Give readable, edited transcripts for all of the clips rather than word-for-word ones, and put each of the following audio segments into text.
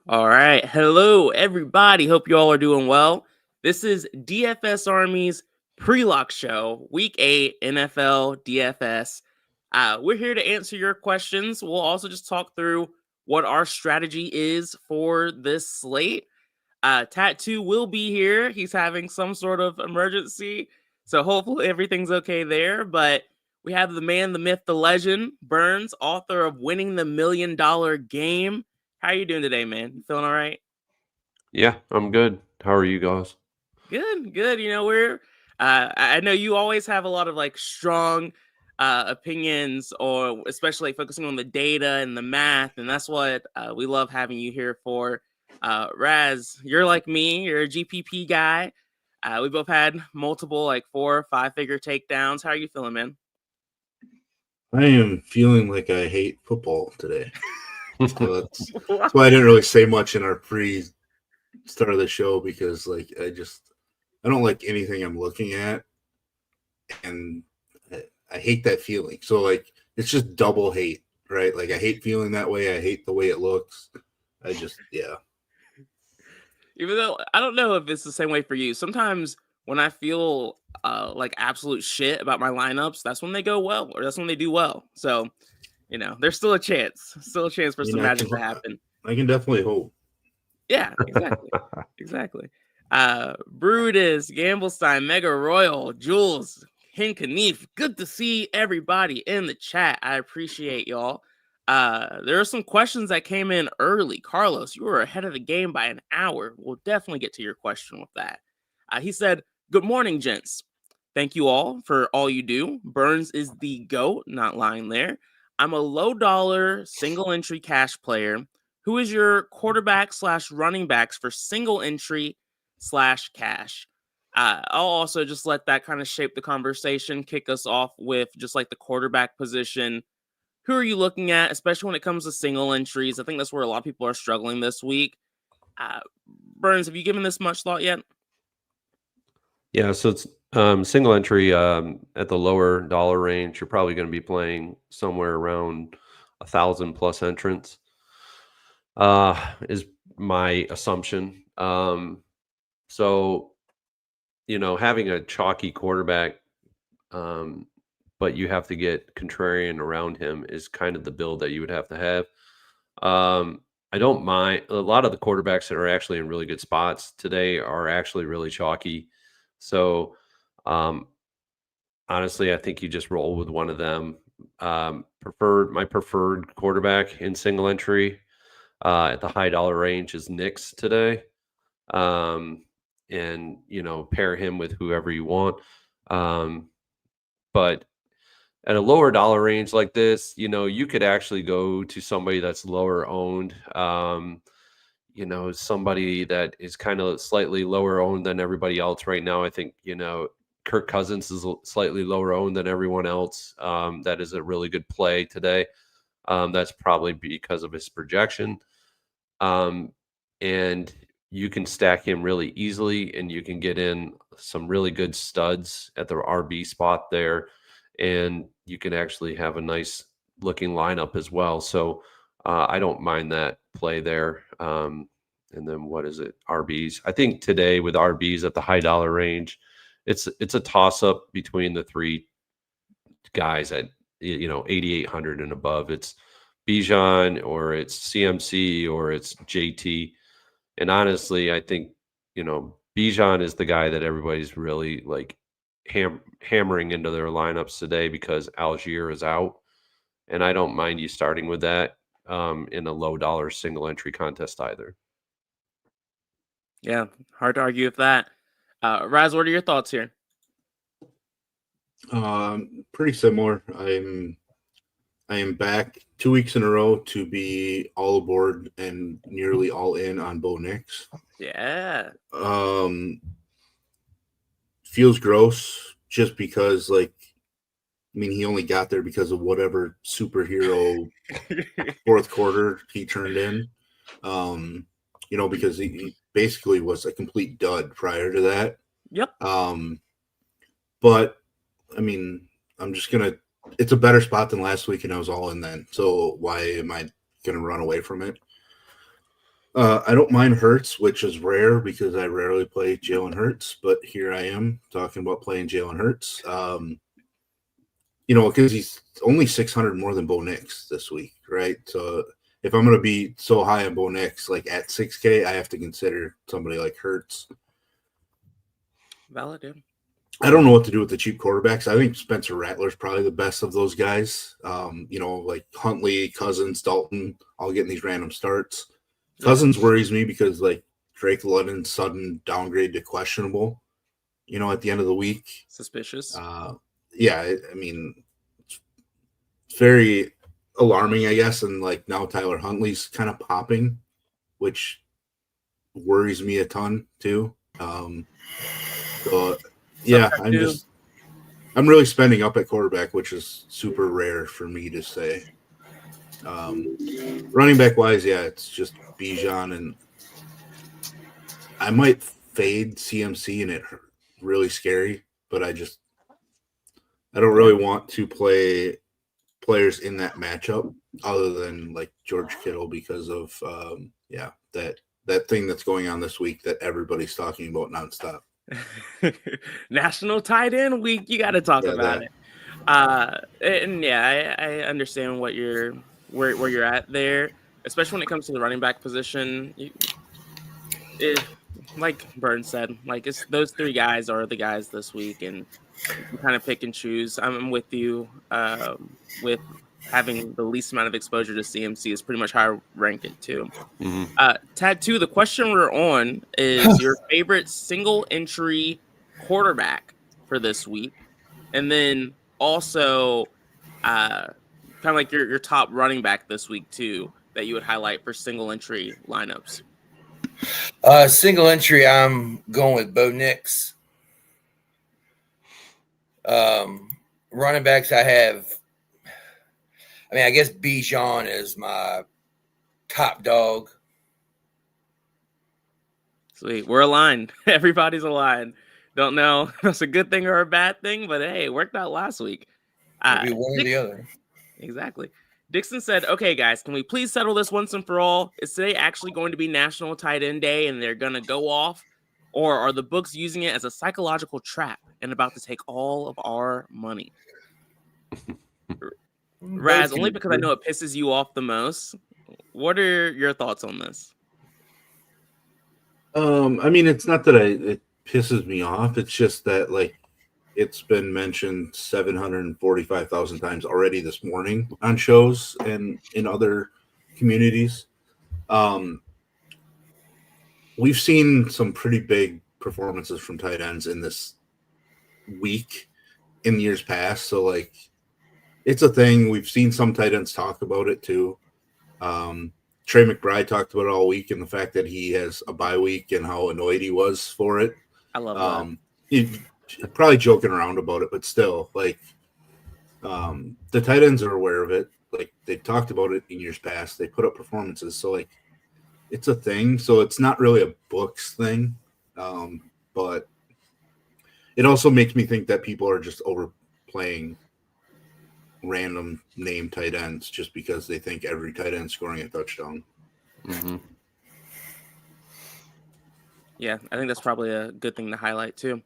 All right. Hello, everybody. Hope you all are doing well. This is DFS Army's pre-lock show, Week 8 NFL DFS. We're here to answer your questions. We'll also just talk through what our strategy is for this slate. Tattoo will be here. He's having some sort of emergency, so hopefully everything's okay there. But we have the man, the myth, the legend, Burns, author of Winning the $1 Million Game. How are you doing today, man? You feeling all right? Yeah, I'm good. How are you guys? Good. I know you always have a lot of like strong opinions, or especially focusing on the data and the math, and that's what we love having you here for. Raz, you're like me. You're a GPP guy. We both had multiple like 4 or 5 figure takedowns. How are you feeling, man? I am feeling like I hate football today. So that's why I didn't really say much in our pre-start of the show, because like I don't like anything I'm looking at, and I hate that feeling. So like it's just double hate, right? Like I hate feeling that way. I hate the way it looks. Even though I don't know if it's the same way for you. Sometimes when I feel like absolute shit about my lineups, that's when they go well, or that's when they do well. So, there's still a chance for some magic to happen. I can definitely hope. Yeah, exactly. Brutus, Gamblestein, Mega Royal, Jules, Hinkanif. Good to see everybody in the chat. I appreciate y'all. There are some questions that came in early. Carlos, you were ahead of the game by an hour. We'll definitely get to your question with that. He said, "Good morning, gents. Thank you all for all you do. Burns is the GOAT, not lying there. I'm a low dollar single entry cash player. Who is your quarterback / running backs for single entry / cash?" I'll also just let that kind of shape the conversation, kick us off with just like the quarterback position. Who are you looking at, especially when it comes to single entries? I think that's where a lot of people are struggling this week. Burns, have you given this much thought yet? Yeah, so it's single entry at the lower dollar range. You're probably going to be playing somewhere around 1,000 plus entrants. Is my assumption. So having a chalky quarterback, but you have to get contrarian around him is kind of the build that you would have to have. I don't mind. A lot of the quarterbacks that are actually in really good spots today are actually really chalky. So, honestly, I think you just roll with one of them. My preferred quarterback in single entry at the high dollar range is Knicks today. And pair him with whoever you want. But at a lower dollar range like this, you could actually go to somebody that's lower owned. Somebody that is kind of slightly lower owned than everybody else right now. I think, Kirk Cousins is slightly lower owned than everyone else. That is a really good play today. That's probably because of his projection. And you can stack him really easily, and you can get in some really good studs at the RB spot there. And you can actually have a nice looking lineup as well. So I don't mind that play there. And then what is it? RBs. I think today with RBs at the high dollar range, it's a toss up between the three guys at 8,800 and above. It's Bijan, or it's CMC, or it's JT. And honestly, I think Bijan is the guy that everybody's really like hammering into their lineups today because Algier is out, and I don't mind you starting with that in a low dollar single entry contest either. Yeah, hard to argue with that. Raz, what are your thoughts here? Pretty similar. I am back 2 weeks in a row to be all aboard and nearly all in on Bo Nix. Yeah. Feels gross just because, he only got there because of whatever superhero fourth quarter he turned in. Because he basically was a complete dud prior to that. Yep. But I'm just gonna. It's a better spot than last week, and I was all in then. So why am I gonna run away from it? I don't mind Hurts, which is rare because I rarely play Jalen Hurts, but here I am talking about playing Jalen Hurts. Because he's only 600 more than Bo Nix this week, right? So if I'm going to be so high on Bo Nix, like at 6K, I have to consider somebody like Hurts. Valid, dude. I don't know what to do with the cheap quarterbacks. I think Spencer Rattler's probably the best of those guys. Like Huntley, Cousins, Dalton, all getting these random starts. Cousins worries me because like Drake London's sudden downgrade to questionable, at the end of the week. Suspicious. Yeah, I mean, it's very alarming, I guess. And like now Tyler Huntley's kind of popping, which worries me a ton too. So yeah, I'm really spending up at quarterback, which is super rare for me to say. Running back wise, yeah, it's just Bijan, and I might fade CMC, and it really scary, but I don't really want to play players in that matchup other than like George Kittle because of that thing that's going on this week that everybody's talking about nonstop. National tight end week. You got to talk about it. And yeah, I understand what where you're at there, especially when it comes to the running back position. Like Burns said, like it's those three guys are the guys this week, and you kind of pick and choose. I'm with you with having the least amount of exposure to CMC is pretty much how I rank it too. Mm-hmm. Tattoo, the question we're on is your favorite single entry quarterback for this week, and then also kind of like your top running back this week too that you would highlight for single entry lineups. Single entry, I'm going with Bo Nix. Running backs, I guess Bijan is my top dog. Sweet. We're aligned. Everybody's aligned. Don't know if that's a good thing or a bad thing, but hey, it worked out last week. Maybe one or the other. Exactly. Dixon said, okay, guys, can we please settle this once and for all? Is today actually going to be National Tight End Day and they're going to go off? Or are the books using it as a psychological trap and about to take all of our money? Raz, only because I know it pisses you off the most. What are your thoughts on this? I mean, it's not that it pisses me off. It's just that, like, it's been mentioned 745,000 times already this morning on shows and in other communities. We've seen some pretty big performances from tight ends in this week in years past. So, like, it's a thing. We've seen some tight ends talk about it too. Trey McBride talked about it all week and the fact that he has a bye week and how annoyed he was for it. I love that. He's probably joking around about it, but still, like, the tight ends are aware of it. Like, they talked about it in years past. They put up performances. So, like, it's a thing. So it's not really a books thing. But it also makes me think that people are just overplaying random name tight ends just because they think every tight end scoring a touchdown. Mm-hmm. Yeah, I think that's probably a good thing to highlight too.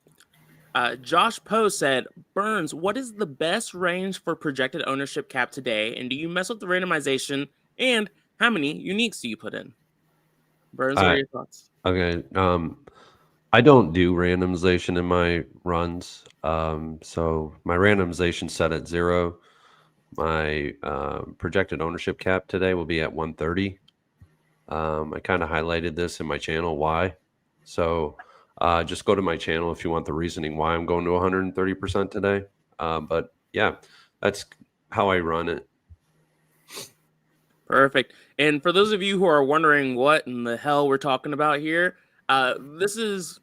Josh Poe said, Burns, what is the best range for projected ownership cap today? And do you mess with the randomization? And how many uniques do you put in? Burns, what are your thoughts? Okay. I don't do randomization in my runs. So my randomization set at 0. My projected ownership cap today will be at 130. I kind of highlighted this in my channel. Why? So just go to my channel if you want the reasoning why I'm going to 130% today. But yeah, that's how I run it. Perfect. And for those of you who are wondering what in the hell we're talking about here, this is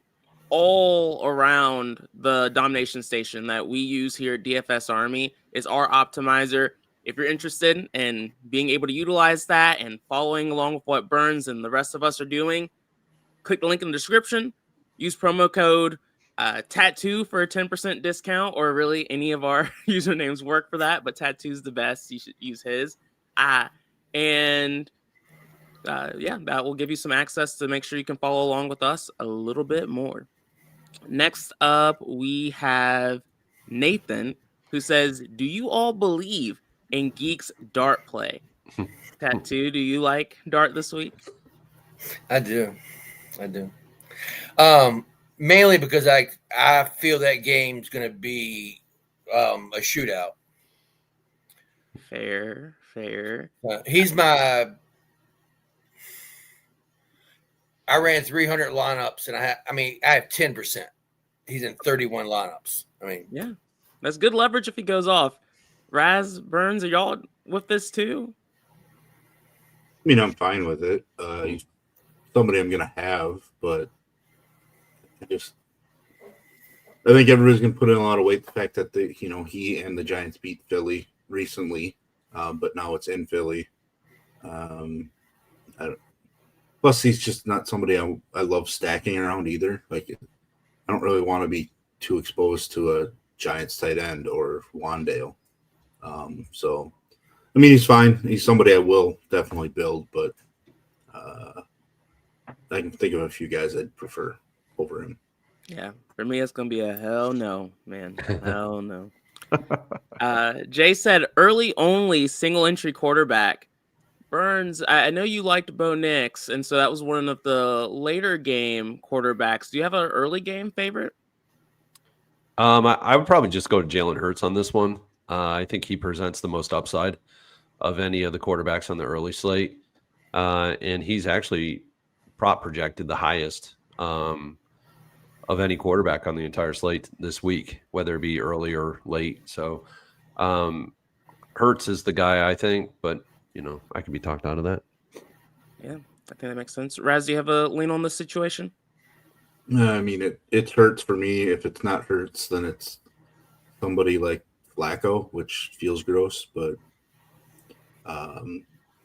all around the domination station that we use here at DFS Army. Is our optimizer. If you're interested in being able to utilize that and following along with what Burns and the rest of us are doing, click the link in the description. Use promo code Tattoo for a 10% discount, or really any of our usernames work for that, but Tattoo's the best. You should use his. And that will give you some access to make sure you can follow along with us a little bit more. Next up, we have Nathan, who says, do you all believe in Geek's dart play? Tattoo, do you like dart this week? I do. Mainly because I feel that game's going to be a shootout. Fair. He's I ran 300 lineups, and I have 10%. He's in 31 lineups. Yeah, that's good leverage if he goes off. Raz, Burns, are y'all with this too? I mean, I'm fine with it. He's somebody I'm gonna have, but I think everybody's gonna put in a lot of weight the fact that he and the Giants beat Philly recently, but now it's in Philly. Plus, he's just not somebody I love stacking around either. Like, I don't really want to be too exposed to a Giants tight end or Wandale. So, I mean, he's fine. He's somebody I will definitely build, but I can think of a few guys I'd prefer over him. Yeah, for me, it's going to be a hell no, man. Hell no. Jay said early only single entry quarterback. Burns, I know you liked Bo Nix, and so that was one of the later game quarterbacks. Do you have an early game favorite? I would probably just go to Jalen Hurts on this one. I think he presents the most upside of any of the quarterbacks on the early slate. And he's actually prop projected the highest of any quarterback on the entire slate this week, whether it be early or late. So Hurts is the guy, I think, but I could be talked out of that. Yeah, I think that makes sense. Raz, do you have a lean on this situation? I mean, it hurts for me. If it's not Hurts, then it's somebody like Flacco, which feels gross, but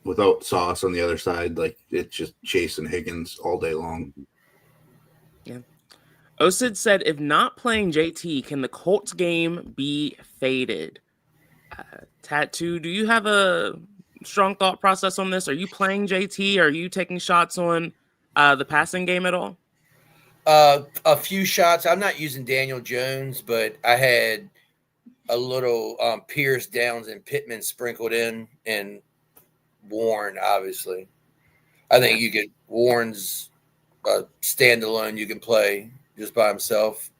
without Sauce on the other side, like, it's just Chase and Higgins all day long. Yeah. Osid said, if not playing JT, can the Colts game be faded? Tattoo, do you have a strong thought process on this? Are you playing JT? Are you taking shots on the passing game at all? A few shots. I'm not using Daniel Jones, but I had a little Pierce, Downs, and Pittman sprinkled in, and Warren, obviously. I think you could Warren's standalone. You can play just by himself.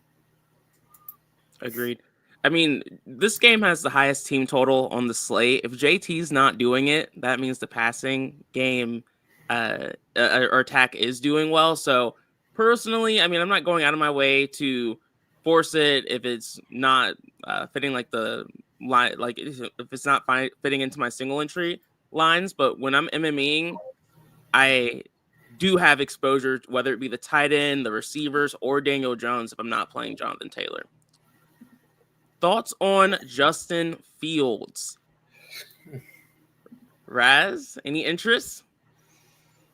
Agreed. I mean, this game has the highest team total on the slate. If JT's not doing it, that means the passing game or attack is doing well. So personally, I mean, I'm not going out of my way to force it if it's not fitting like the line, like if it's not fitting into my single entry lines. But when I'm MMEing, I do have exposure, whether it be the tight end, the receivers, or Daniel Jones if I'm not playing Jonathan Taylor. Thoughts on Justin Fields? Raz, any interest?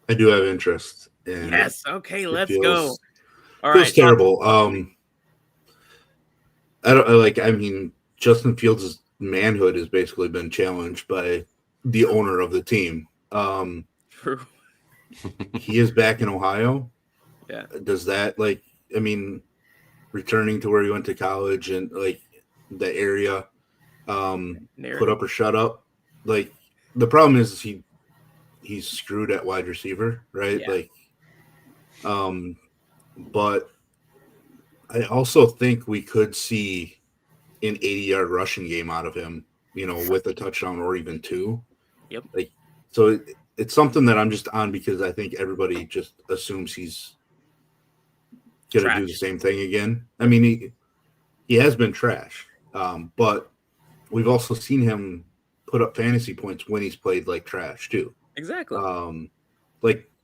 I do have interest. And yes. Okay, let's go. All feels right. terrible. I mean, Justin Fields' manhood has basically been challenged by the owner of the team. True. He is back in Ohio. Yeah. Does that, returning to where he went to college and the area, put up or shut up? Like, the problem is he's screwed at wide receiver, right? Yeah. But I also think we could see an 80-yard rushing game out of him, with a touchdown or even two. Yep. So it's something that I'm just on because I think everybody just assumes he's going to do the same thing again. I mean, he has been trash, but we've also seen him put up fantasy points when he's played like trash too. Exactly.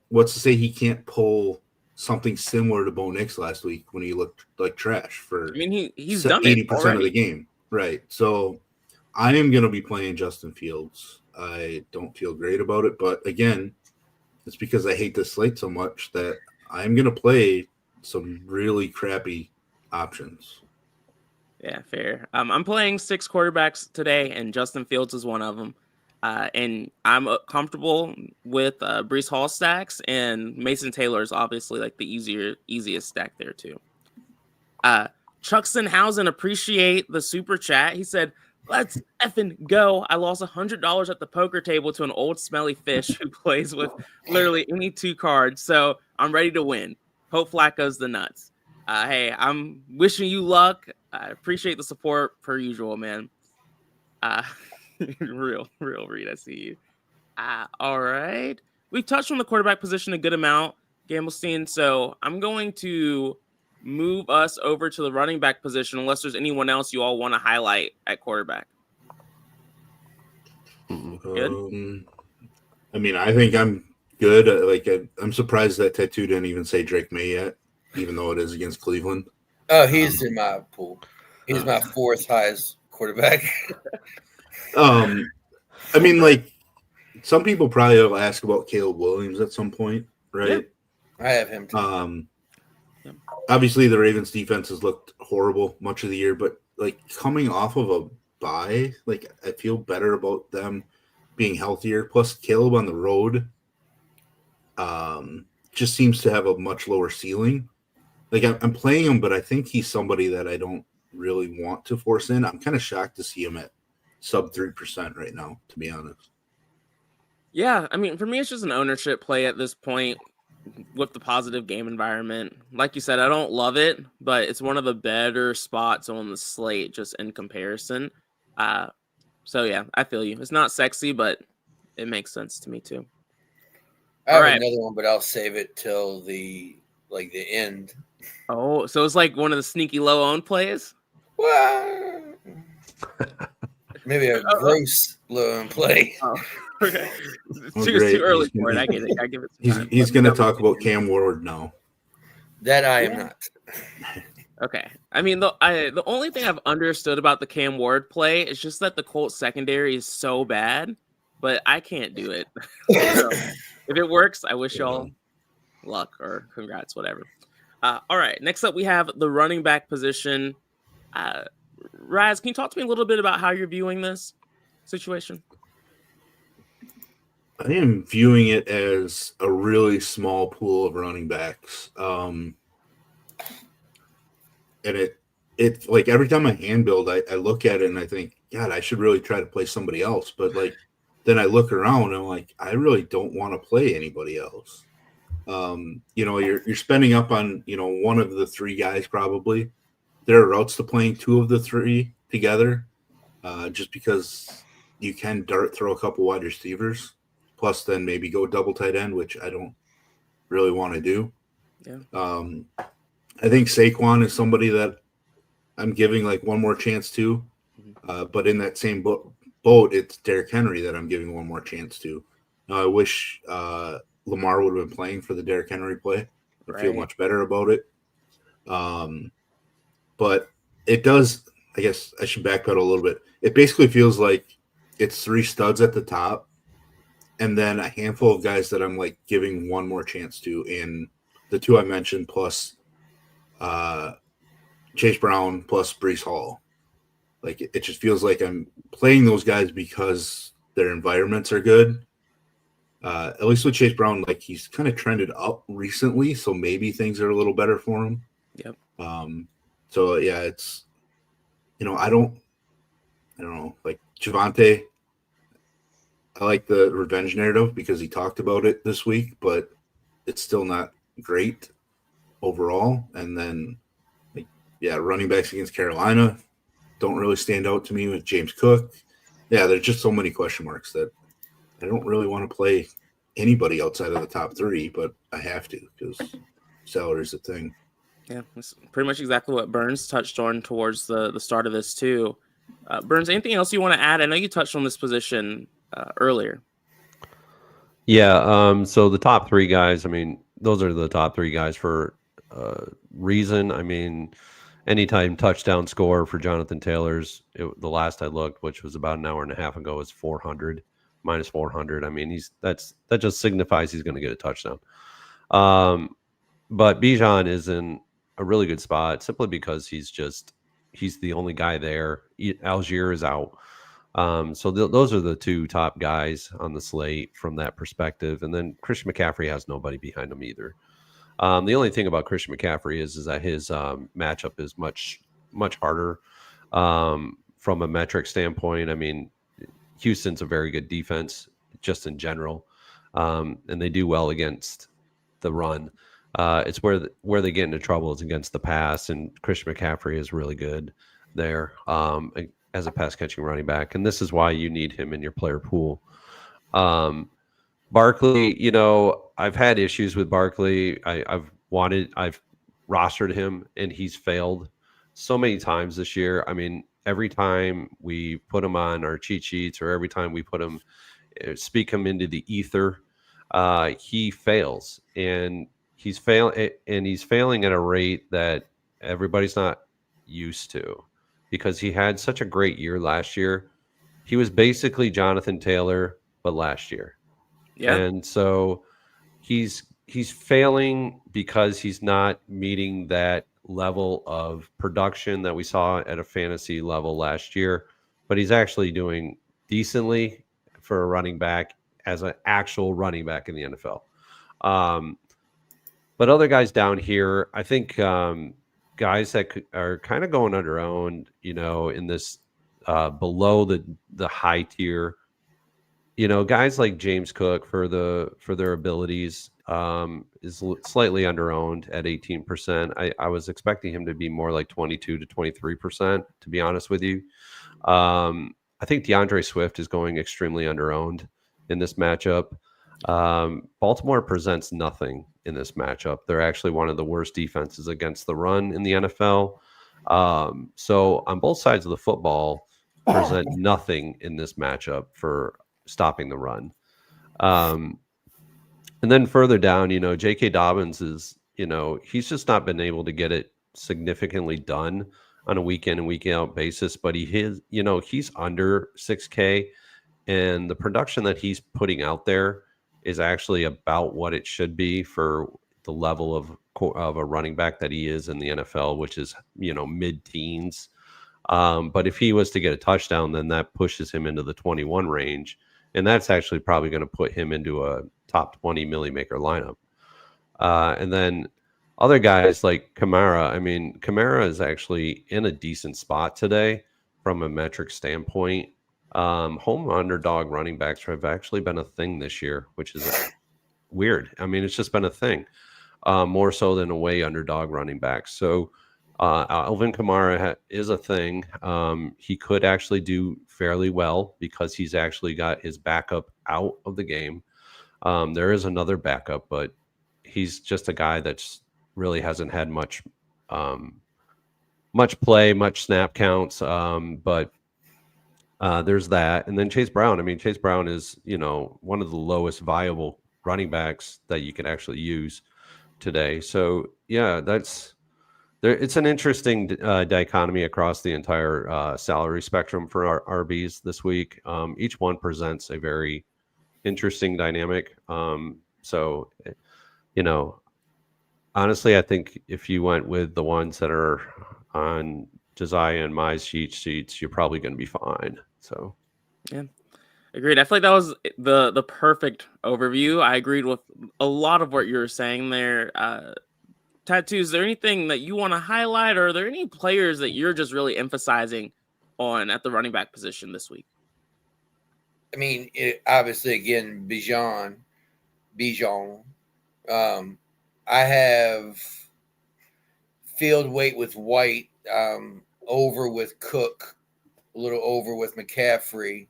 What's to say he can't pull something similar to Bo Nix last week when he looked like trash for he's done 80% of the game. Right. So I am going to be playing Justin Fields. I don't feel great about it, but again, it's because I hate this slate so much that I'm going to play some really crappy options. Yeah, fair. I'm playing 6 quarterbacks today, and Justin Fields is one of them. And I'm comfortable with Brees Hall stacks, and Mason Taylor is obviously like the easiest stack there too. Chuckson appreciate the super chat. He said, "Let's effing go. I lost $100 at the poker table to an old smelly fish who plays with literally any 2 cards. So I'm ready to win. Hope Flacco's the nuts." Hey, I'm wishing you luck. I appreciate the support per usual, man. Real Reed, I see you. All right. We've touched on the quarterback position a good amount, Gamblestein. So I'm going to move us over to the running back position, unless there's anyone else you all want to highlight at quarterback. Good. I mean, I think I'm good. I'm surprised that Tattoo didn't even say Drake May yet, even though it is against Cleveland. Oh, he's in my pool. He's my 4th highest quarterback. I mean, like, some people probably will ask about Caleb Williams at some point, right? Yep. I have him too. Obviously, the Ravens' defense has looked horrible much of the year, but like coming off of a bye, like I feel better about them being healthier. Plus, Caleb on the road just seems to have a much lower ceiling. Like I'm playing him, but I think he's somebody that I don't really want to force in. I'm kind of shocked to see him at sub 3% right now, to be honest. Yeah, I mean, for me, it's just an ownership play at this point with the positive game environment. Like you said, I don't love it, but it's one of the better spots on the slate just in comparison. So yeah, I feel you. It's not sexy, but it makes sense to me too. I have another one, but I'll save it till the end. Oh, so it's like one of the sneaky low owned plays? Well, maybe a gross low owned play. Oh, okay. It's too early for it. I get it. I give it some time. He's going to talk about Cam Ward now. That I am not. Okay. I mean, the only thing I've understood about the Cam Ward play is just that the Colts secondary is so bad, but I can't do it. So, if it works, I wish y'all luck or congrats, whatever. All right. Next up, we have the running back position. Raz, can you talk to me a little bit about how you're viewing this situation? I am viewing it as a really small pool of running backs. And it like every time I hand build, I look at it and I think, God, I should really try to play somebody else. But like, then I look around and I'm like, I really don't want to play anybody else. You're spending up on, one of the 3 guys probably. There are routes to playing 2 of the 3 together, just because you can dart throw a couple wide receivers, plus then maybe go double tight end, which I don't really want to do. Yeah. I think Saquon is somebody that I'm giving like one more chance to, but in that same boat, it's Derrick Henry that I'm giving one more chance to. Now, I wish Lamar would have been playing for the Derrick Henry play. I feel much better about it. But it does, I guess I should backpedal a little bit. It basically feels like it's 3 studs at the top and then a handful of guys that I'm like giving one more chance to, in the 2 I mentioned, plus Chase Brown, plus Brees Hall. Like it just feels like I'm playing those guys because their environments are good. At least with Chase Brown, like he's kind of trended up recently, so maybe things are a little better for him. Yep. So yeah, it's I don't know, like Javonte. I like the revenge narrative because he talked about it this week, but it's still not great overall. And then running backs against Carolina don't really stand out to me with James Cook. Yeah, there's just so many question marks that I don't really want to play anybody outside of the top 3, but I have to because salary's a thing. Yeah, that's pretty much exactly what Burns touched on towards the start of this too. Burns, anything else you want to add? I know you touched on this position earlier. Yeah, so the top 3 guys, I mean, those are the top 3 guys for reason. I mean, anytime touchdown score for Jonathan Taylor's, the last I looked, which was about an hour and a half ago, is 400, minus 400. I mean, that just signifies he's going to get a touchdown. But Bijan is in a really good spot simply because he's the only guy there. Algier is out. So those are the two top guys on the slate from that perspective. And then Christian McCaffrey has nobody behind him either. The only thing about Christian McCaffrey is that his matchup is much harder from a metric standpoint. I mean, Houston's a very good defense just in general, and they do well against the run. It's where they get into trouble is against the pass, and Christian McCaffrey is really good there as a pass catching running back, and this is why you need him in your player pool. Barkley, you know, I've had issues with Barkley. I've rostered him, and he's failed so many times this year. I mean, every time we put him on our cheat sheets, or every time we put him, speak him into the ether, he fails, and he's failing at a rate that everybody's not used to, because he had such a great year last year. He was basically Jonathan Taylor, but last year. Yeah. And so he's failing because he's not meeting that level of production that we saw at a fantasy level last year, but he's actually doing decently for a running back as an actual running back in the NFL. But other guys down here, I think guys that are kind of going underowned, you know, in this below the high tier, you know, guys like James Cook for their abilities is slightly underowned at 18%. I was expecting him to be more like 22 to 23%, to be honest with you. I think DeAndre Swift is going extremely underowned in this matchup. Baltimore presents nothing in this matchup. They're actually one of the worst defenses against the run in the NFL. So on both sides of the football, present nothing in this matchup for stopping the run. And then further down, you know, J.K. Dobbins is, you know, he's just not been able to get it significantly done on a week in and week out basis, but he's under 6K, and the production that he's putting out there is actually about what it should be for the level of a running back that he is in the NFL, which is, you know, mid-teens. But if he was to get a touchdown, then that pushes him into the 21 range. And that's actually probably going to put him into a top 20 milli maker lineup. And then other guys like Kamara. I mean, Kamara is actually in a decent spot today from a metric standpoint. Home underdog running backs have actually been a thing this year, which is weird. I mean, it's just been a thing, more so than away underdog running backs. So Alvin Kamara is a thing. He could actually do fairly well because he's actually got his backup out of the game. There is another backup, but he's just a guy that's really hasn't had much play, much snap counts. But there's that. And then Chase Brown. I mean, Chase Brown is, you know, one of the lowest viable running backs that you can actually use today. So yeah, it's an interesting dichotomy across the entire salary spectrum for our RBs this week. Each one presents a very interesting dynamic. So, you know, honestly, I think if you went with the ones that are on Josiah and my sheets, you're probably going to be fine. So, yeah, agreed. I feel like that was the perfect overview. I agreed with a lot of what you were saying there. Tattoo, is there anything that you want to highlight, or are there any players that you're just really emphasizing on at the running back position this week? I mean, obviously, again, Bijan. I have field weight with White, over with Cook, a little over with McCaffrey.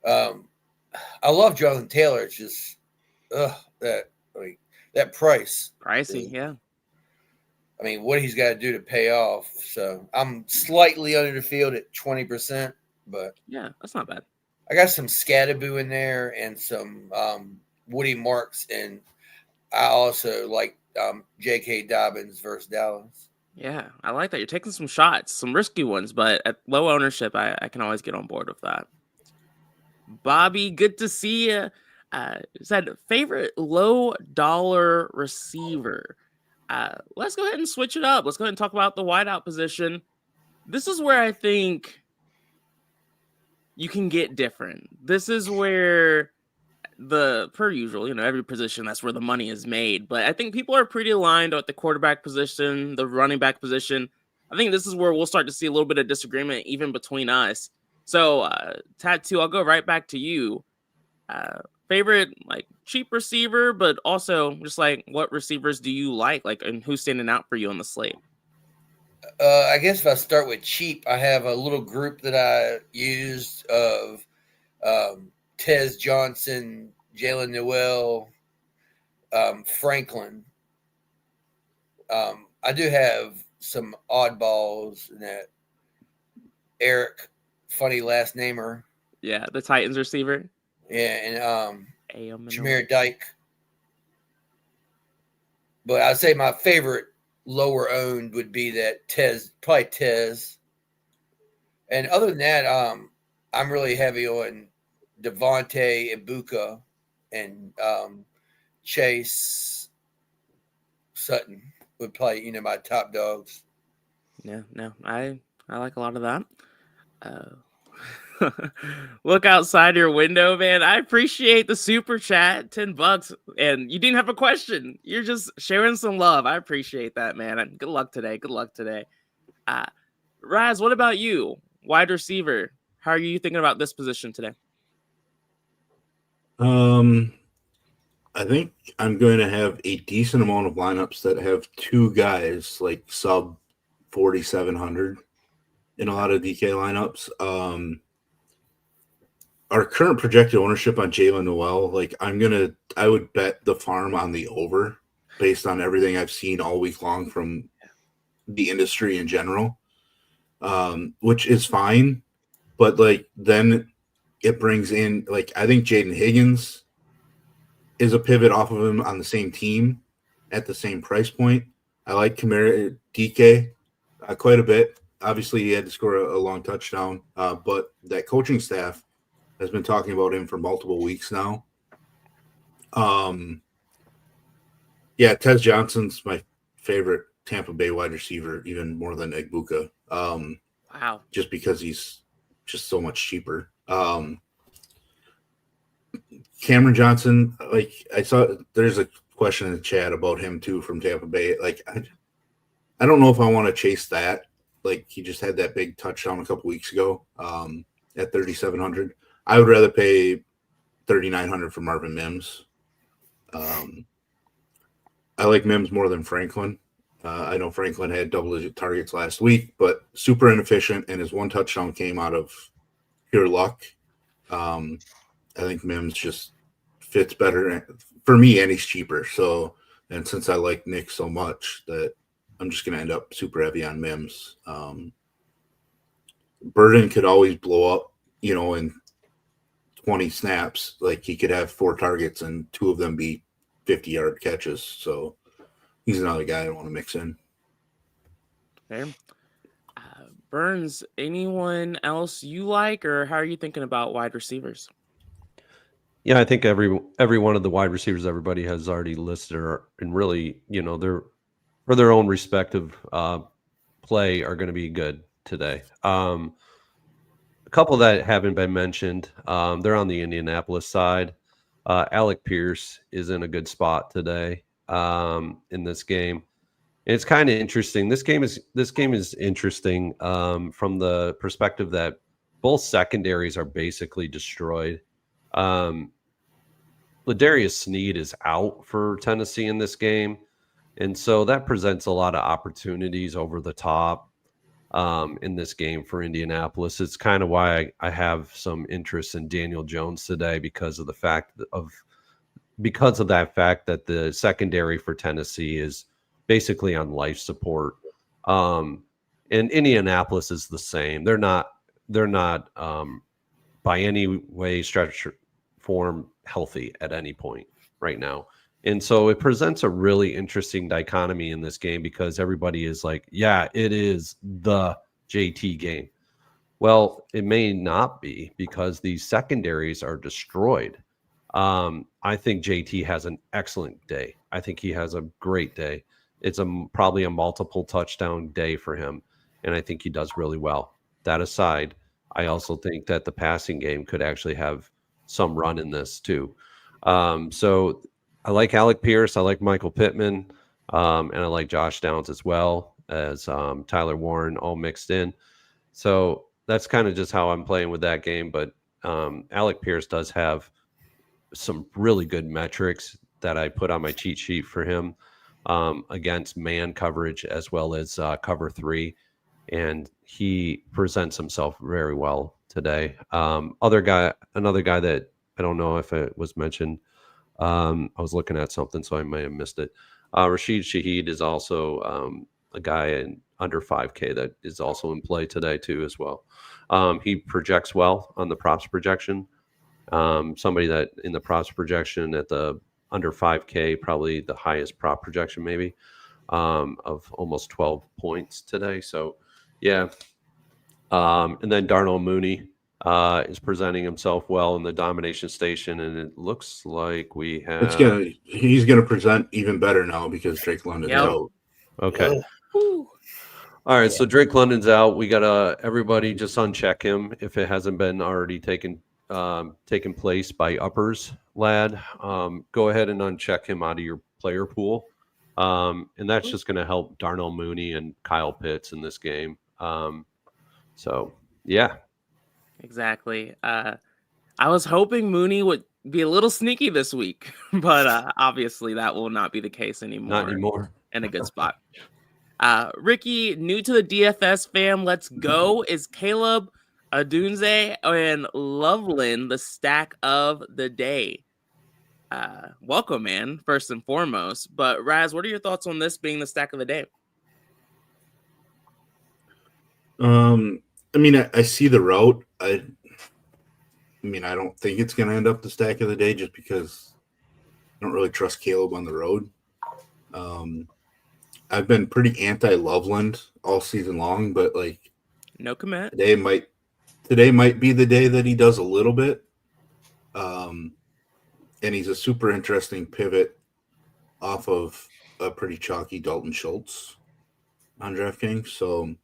I love Jonathan Taylor. It's just that price. Pricey, yeah. I mean, what he's got to do to pay off. So I'm slightly under the field at 20%, but yeah, that's not bad. I got some Scatterboo in there and some Woody Marks, and I also like J.K. Dobbins versus Dallas. Yeah, I like that. You're taking some shots, some risky ones, but at low ownership, I can always get on board with that. Bobby, good to see you. Said favorite low dollar receiver. Let's go ahead and switch it up. Let's go ahead and talk about the wideout position. This is where I think you can get different. This is where per usual, every position, that's where the money is made. But I think people are pretty aligned at the quarterback position, the running back position. I think this is where we'll start to see a little bit of disagreement even between us. So, Tattoo, I'll go right back to you. Favorite cheap receiver, but also just what receivers do you like and who's standing out for you on the slate? I guess if I start with cheap, I have a little group that I used of Tez Johnson, Jalen Noel, Franklin. I do have some oddballs in that. Eric, funny last namer. Yeah, the Titans receiver. Yeah, and Jameer Dyke. But I'd say my favorite lower owned would be that probably Tez. And other than that, I'm really heavy on Devontae and Ibuka and Chase Sutton would probably, my top dogs. Yeah, no, I like a lot of that. Look outside your window, man. I appreciate the super chat, $10, and you didn't have a question. You're just sharing some love. I appreciate that, man. Good luck today. Raz, what about you? Wide receiver. How are you thinking about this position today? I think I'm going to have a decent amount of lineups that have two guys sub 4,700 in a lot of DK lineups. Our current projected ownership on Jalen Noel, I would bet the farm on the over based on everything I've seen all week long from the industry in general, which is fine. But then it brings in, I think Jaden Higgins is a pivot off of him on the same team at the same price point. I like Kamara DK quite a bit. Obviously, he had to score a long touchdown, but that coaching staff has been talking about him for multiple weeks now. Tez Johnson's my favorite Tampa Bay wide receiver, even more than Ibuka. Wow. Just because he's just so much cheaper. Cameron Johnson, I saw there's a question in the chat about him too from Tampa Bay. I don't know if I want to chase that. He just had that big touchdown a couple weeks ago at 3,700. I would rather pay 3,900 for Marvin Mims. I like Mims more than Franklin. I know Franklin had double-digit targets last week, but super inefficient, and his one touchdown came out of pure luck. I think Mims just fits better for me, and he's cheaper. So, and since I like Nick so much, that I'm just going to end up super heavy on Mims. Burden could always blow up, in 20 snaps. He could have 4 targets and 2 of them be 50-yard catches. So he's another guy I want to mix in. Okay. Burns, anyone else you like, or how are you thinking about wide receivers? Yeah, I think every one of the wide receivers everybody has already listed are, and really, they're for their own respective play are going to be good today. A couple that haven't been mentioned, they're on the Indianapolis side. Alec Pierce is in a good spot today in this game. It's kind of interesting. This game is interesting from the perspective that both secondaries are basically destroyed. Ladarius Sneed is out for Tennessee in this game, and so that presents a lot of opportunities over the top in this game for Indianapolis. It's kind of why I have some interest in Daniel Jones today because of that fact that the secondary for Tennessee is basically on life support. And Indianapolis is the same. They're not by any way, stretch, form healthy at any point right now. And so it presents a really interesting dichotomy in this game because everybody is like, yeah, it is the JT game. Well, it may not be because these secondaries are destroyed. I think JT has an excellent day. I think he has a great day. It's probably a multiple touchdown day for him, and I think he does really well. That aside, I also think that the passing game could actually have some run in this too. So I like Alec Pierce. I like Michael Pittman. And I like Josh Downs as well as Tyler Warren all mixed in. So that's kind of just how I'm playing with that game. But Alec Pierce does have some really good metrics that I put on my cheat sheet for him against man coverage as well as cover 3. And he presents himself very well today. Another guy that I don't know if it was mentioned. I was looking at something, so I may have missed it. Rashid Shaheed is also a guy in under 5K that is also in play today too as well. He projects well on the props projection. Somebody that in the props projection at the under 5K, probably the highest prop projection maybe of almost 12 points today. So yeah. And then Darnell Mooney is presenting himself well in the domination station, and it looks like we have. He's gonna present even better now because Drake London's out. Okay. All right, so Drake London's out. We gotta everybody just uncheck him if it hasn't been already taken place by Uppers Lad. Go ahead and uncheck him out of your player pool, and that's just gonna help Darnell Mooney and Kyle Pitts in this game. So yeah. Exactly. I was hoping Mooney would be a little sneaky this week, but obviously that will not be the case anymore. Not anymore. In a good spot. Ricky, new to the DFS fam, let's go. Is Caleb, Adunze, and Loveland the stack of the day? Welcome, man, first and foremost. But Raz, what are your thoughts on this being the stack of the day? I mean, I see the route. I mean, I don't think it's going to end up the stack of the day just because I don't really trust Caleb on the road. I've been pretty anti-Loveland all season long, but like no commit. Today might be the day that he does a little bit. And he's a super interesting pivot off of a pretty chalky Dalton Schultz on DraftKings. So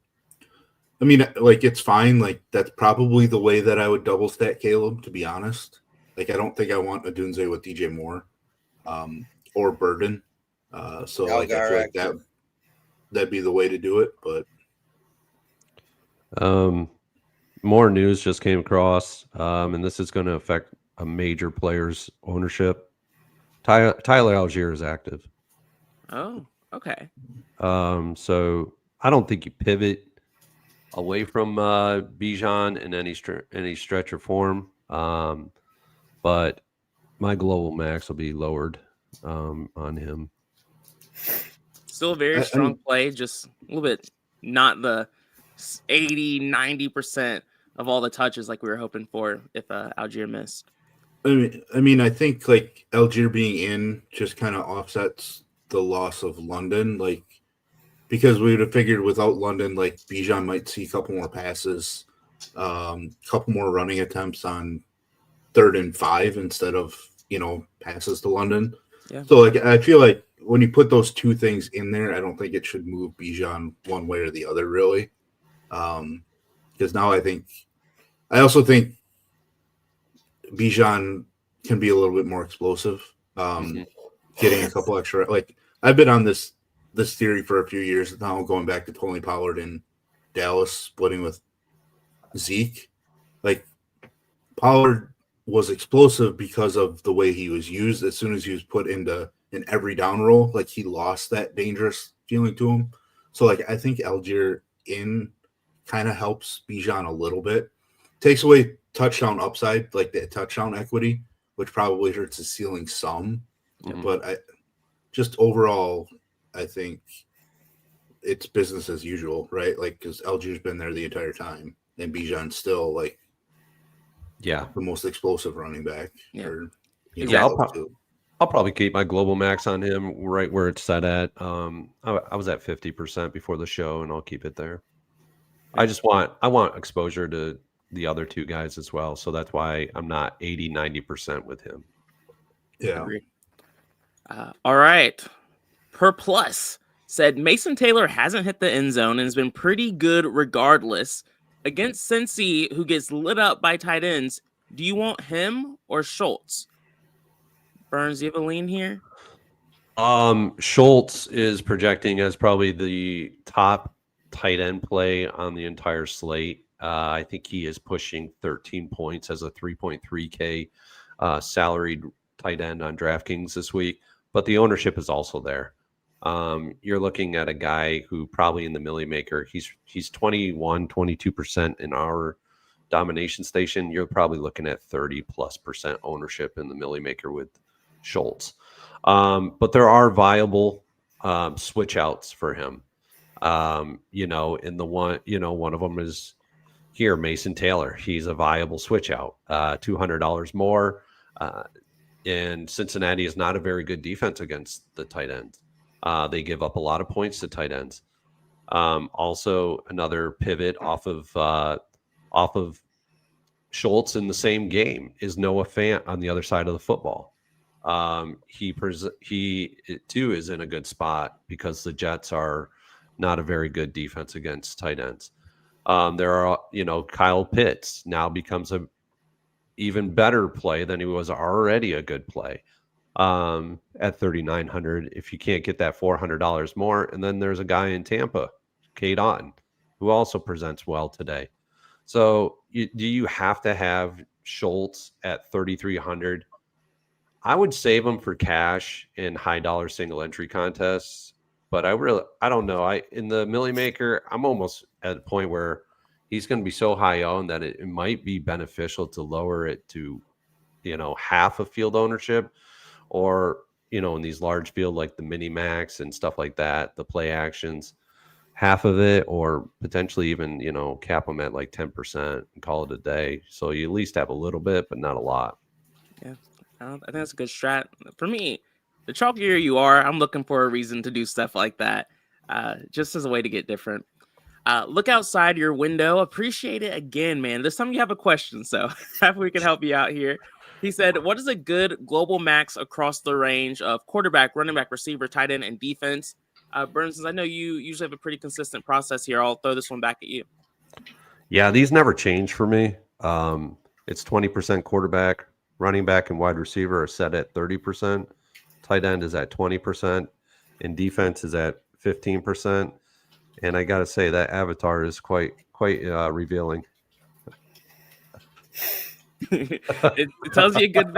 I mean, like, it's fine. Like, that's probably the way that I would double stack Caleb, to be honest. Like, I don't think I want Adunze with DJ Moore or Burden. So, like, I feel like that'd be the way to do it. But more news just came across, and this is going to affect a major player's ownership. Tyler Algier is active. Oh, okay. So I don't think you pivot away from Bijan in any stretch or form, but my global max will be lowered on him. Still a very strong play, just a little bit not the 80-90% of all the touches like we were hoping for if Algier missed. I mean, I think like Algier being in just kind of offsets the loss of London, like. Because we would have figured without London, like Bijan might see a couple more passes, couple more running attempts on 3rd and 5 instead of, passes to London. Yeah. So like I feel like when you put those two things in there, I don't think it should move Bijan one way or the other, really. Because now I also think Bijan can be a little bit more explosive. Getting a couple extra, like I've been on this theory for a few years now, going back to Tony Pollard in Dallas splitting with Zeke. Like Pollard was explosive because of the way he was used. As soon as he was put into an every down role, like he lost that dangerous feeling to him. So like I think Algier in kind of helps Bijan a little bit. Takes away touchdown upside, like the touchdown equity, which probably hurts his ceiling some. Mm-hmm. But overall, I think it's business as usual, right? Like, because Algier's been there the entire time, and Bijan's still like, the most explosive running back. Yeah, I'll probably keep my global max on him right where it's set at. I was at 50% before the show, and I'll keep it there. I want exposure to the other two guys as well, so that's why I'm not 80-90% with him. Yeah. All right. Per Plus said Mason Taylor hasn't hit the end zone and has been pretty good regardless. Against Cincy, who gets lit up by tight ends, do you want him or Schultz? Burns, you have a lean here? Schultz is projecting as probably the top tight end play on the entire slate. I think he is pushing 13 points as a 3.3K salaried tight end on DraftKings this week, but the ownership is also there. You're looking at a guy who probably in the Millie Maker, he's 21, 22% in our domination station. You're probably looking at 30+% ownership in the Millie Maker with Schultz. But there are viable switch outs for him. In the one of them is here, Mason Taylor. He's a viable switch out, $200 more. And Cincinnati is not a very good defense against the tight ends. They give up a lot of points to tight ends. Also, another pivot off of Schultz in the same game is Noah Fant on the other side of the football. He too is in a good spot because the Jets are not a very good defense against tight ends. There are, Kyle Pitts now becomes a even better play than he was already a good play at 3,900. If you can't get that $400 more, and then there's a guy in Tampa, Cade Otton, who also presents well today. So do you have to have Schultz at 3,300? I would save him for cash in high dollar single entry contests, but I don't know. In the Millie Maker, I'm almost at a point where he's going to be so high owned that it might be beneficial to lower it to, half of field ownership, or, in these large field like the mini max and stuff like that, the play actions, half of it, or potentially even, cap them at like 10% and call it a day. So you at least have a little bit, but not a lot. Yeah. I think that's a good strat. For me, the chalkier you are, I'm looking for a reason to do stuff like that, just as a way to get different. Look outside your window. Appreciate it again, man. This time you have a question, so if we can help you out here. He said, what is a good global max across the range of quarterback, running back, receiver, tight end, and defense? Burns, since I know you usually have a pretty consistent process here, I'll throw this one back at you. Yeah, these never change for me. It's 20% quarterback. Running back and wide receiver are set at 30%. Tight end is at 20%. And defense is at 15%. And I got to say, that avatar is quite revealing. It tells you a good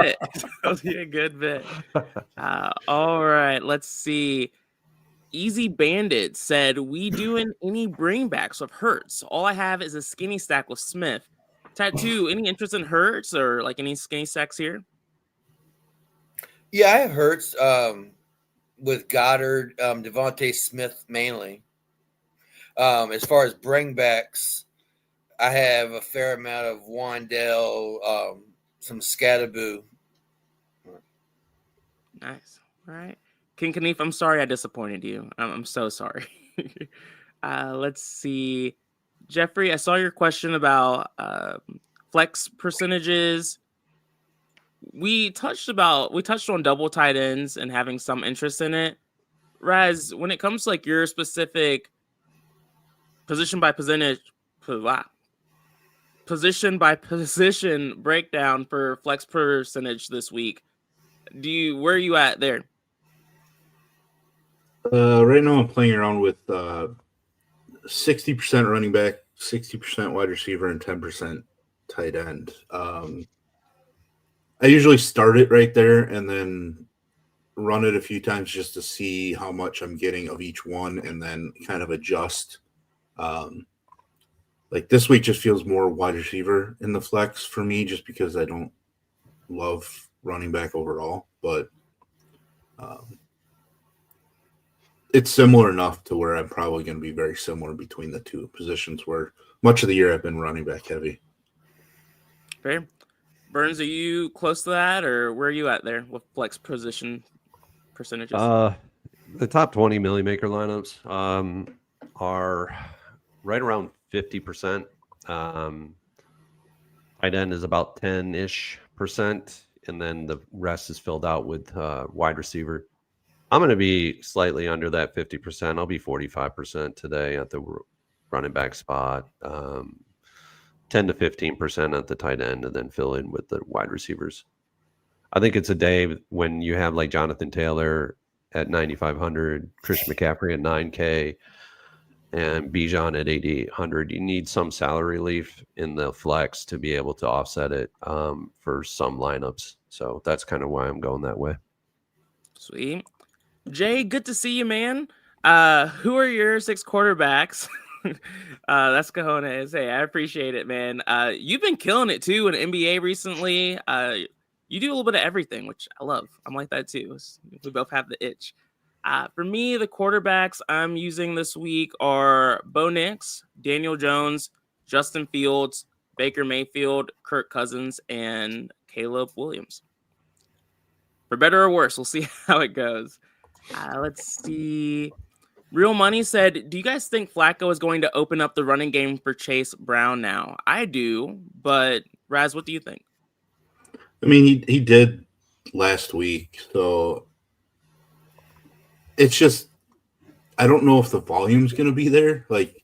bit. All right, let's see. Easy Bandit said, we doing any bringbacks of Hurts? All I have is a skinny stack with Smith. Tattoo, any interest in Hurts or like any skinny stacks here? Yeah, I have Hurts with Goddard, Devontae Smith mainly. As far as bringbacks, I have a fair amount of Wandell, some Scatterboo. Nice. All right. King Knief, I'm sorry I disappointed you. I'm so sorry. Let's see. Jeffrey, I saw your question about flex percentages. We touched on double tight ends and having some interest in it. Raz, when it comes to like your specific position by position breakdown for flex percentage this week, where are you at there? Right now I'm playing around with 60% running back, 60% wide receiver, and 10% tight end. I usually start it right there and then run it a few times just to see how much I'm getting of each one and then kind of adjust. Like this week just feels more wide receiver in the flex for me just because I don't love running back overall, but it's similar enough to where I'm probably going to be very similar between the two positions where much of the year I've been running back heavy. Fair. Burns, are you close to that or where are you at there with flex position percentages? The top 20 Millie Maker lineups are right around 50%. Tight end is about 10-ish%, and then the rest is filled out with wide receiver. I'm going to be slightly under that 50%. I'll be 45% today at the running back spot. 10 to 15% at the tight end and then fill in with the wide receivers. I think it's a day when you have like Jonathan Taylor at 9,500, Christian McCaffrey at 9K, and Bijan at 8,800. You need some salary relief in the flex to be able to offset it for some lineups. So that's kind of why I'm going that way. Sweet. Jay, good to see you, man. Who are your 6 quarterbacks? That's cojones. Hey, I appreciate it, man. You've been killing it too in NBA recently. You do a little bit of everything, which I love. I'm like that too. We both have the itch. For me, the quarterbacks I'm using this week are Bo Nix, Daniel Jones, Justin Fields, Baker Mayfield, Kirk Cousins, and Caleb Williams. For better or worse, we'll see how it goes. Let's see. Real Money said, do you guys think Flacco is going to open up the running game for Chase Brown now? I do, but Raz, what do you think? I mean, he did last week, so it's just I don't know if the volume's going to be there. Like,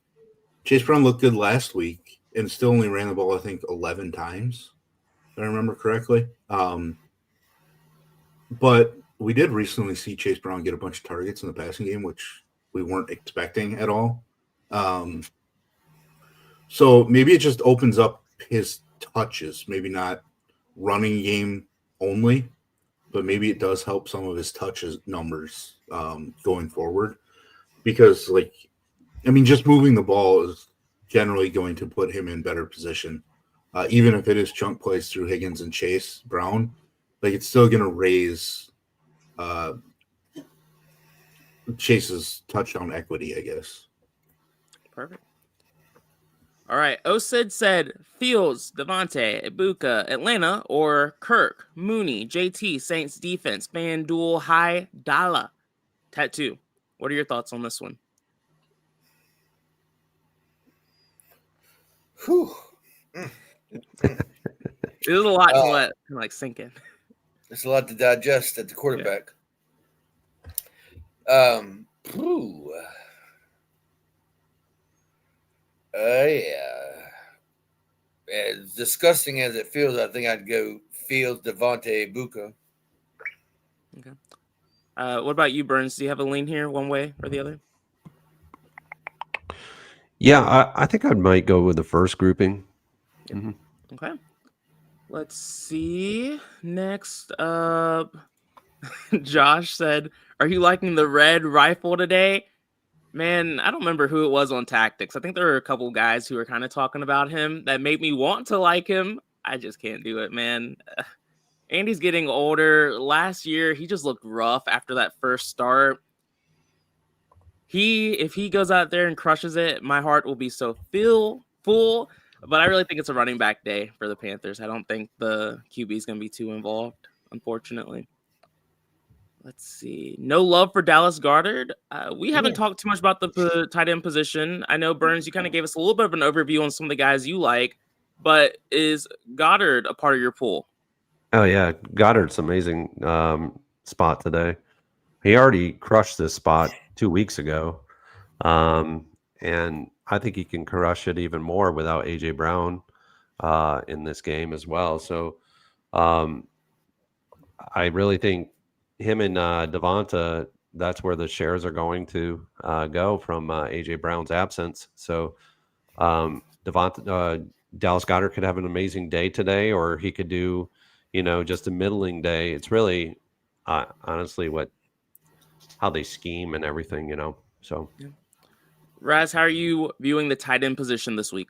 Chase Brown looked good last week and still only ran the ball, I think, 11 times, if I remember correctly. But we did recently see Chase Brown get a bunch of targets in the passing game, which we weren't expecting at all. So maybe it just opens up his touches, maybe not running game only, but maybe it does help some of his touches numbers going forward. Because, like, I mean, just moving the ball is generally going to put him in better position. Even if it is chunk plays through Higgins and Chase Brown, like, it's still going to raise Chase's touchdown equity, I guess. Perfect. All right. Osid said Fields, Devontae, Ibuka, Atlanta, or Kirk, Mooney, JT, Saints defense, FanDuel, High Dollar, Tattoo. What are your thoughts on this one? Whew. There's a lot to let like sink in. There's a lot to digest at the quarterback. As disgusting as it feels, I think I'd go Fields, Devontae, Ibuka. Okay. What about you, Burns? Do you have a lean here, one way or the other? Yeah, I think I might go with the first grouping. Mm-hmm. Okay. Let's see. Next up, Josh said, are you liking the red rifle today? Man, I don't remember who it was on Tactics. I think there were a couple guys who were kind of talking about him that made me want to like him. I just can't do it, man. Andy's getting older. Last year, he just looked rough after that first start. If he goes out there and crushes it, my heart will be so full. But I really think it's a running back day for the Panthers. I don't think the QB is going to be too involved, unfortunately. Let's see. No love for Dallas Goedert. We haven't talked too much about the tight end position. I know, Burns, you kind of gave us a little bit of an overview on some of the guys you like, but is Goddard a part of your pool? Oh, yeah. Goddard's amazing spot today. He already crushed this spot 2 weeks ago. And I think he can crush it even more without A.J. Brown in this game as well. So I really think him and Devonta, that's where the shares are going to go from A.J. Brown's absence. So Dallas Goedert could have an amazing day today, or he could do, just a middling day. It's really, honestly, how they scheme and everything, So, yeah. Raz, how are you viewing the tight end position this week?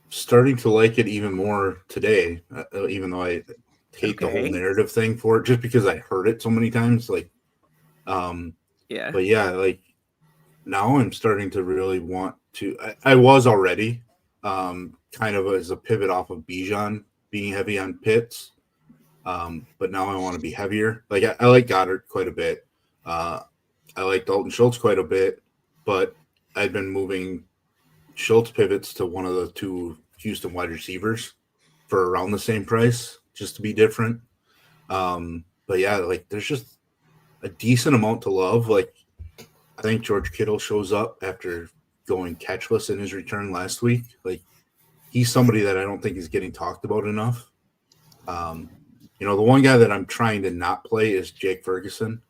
Starting to like it even more today, even though I hate the whole narrative thing for it, just because I heard it so many times. But yeah, like now I'm starting to really want to. I was already kind of as a pivot off of Bijan being heavy on Pitts, but now I want to be heavier. Like I like Goddard quite a bit. I like Dalton Schultz quite a bit, but I've been moving Schultz pivots to one of the 2 Houston wide receivers for around the same price, just to be different. But yeah, like there's just a decent amount to love. Like I think George Kittle shows up after going catchless in his return last week. Like, he's somebody that I don't think is getting talked about enough. The one guy that I'm trying to not play is Jake Ferguson.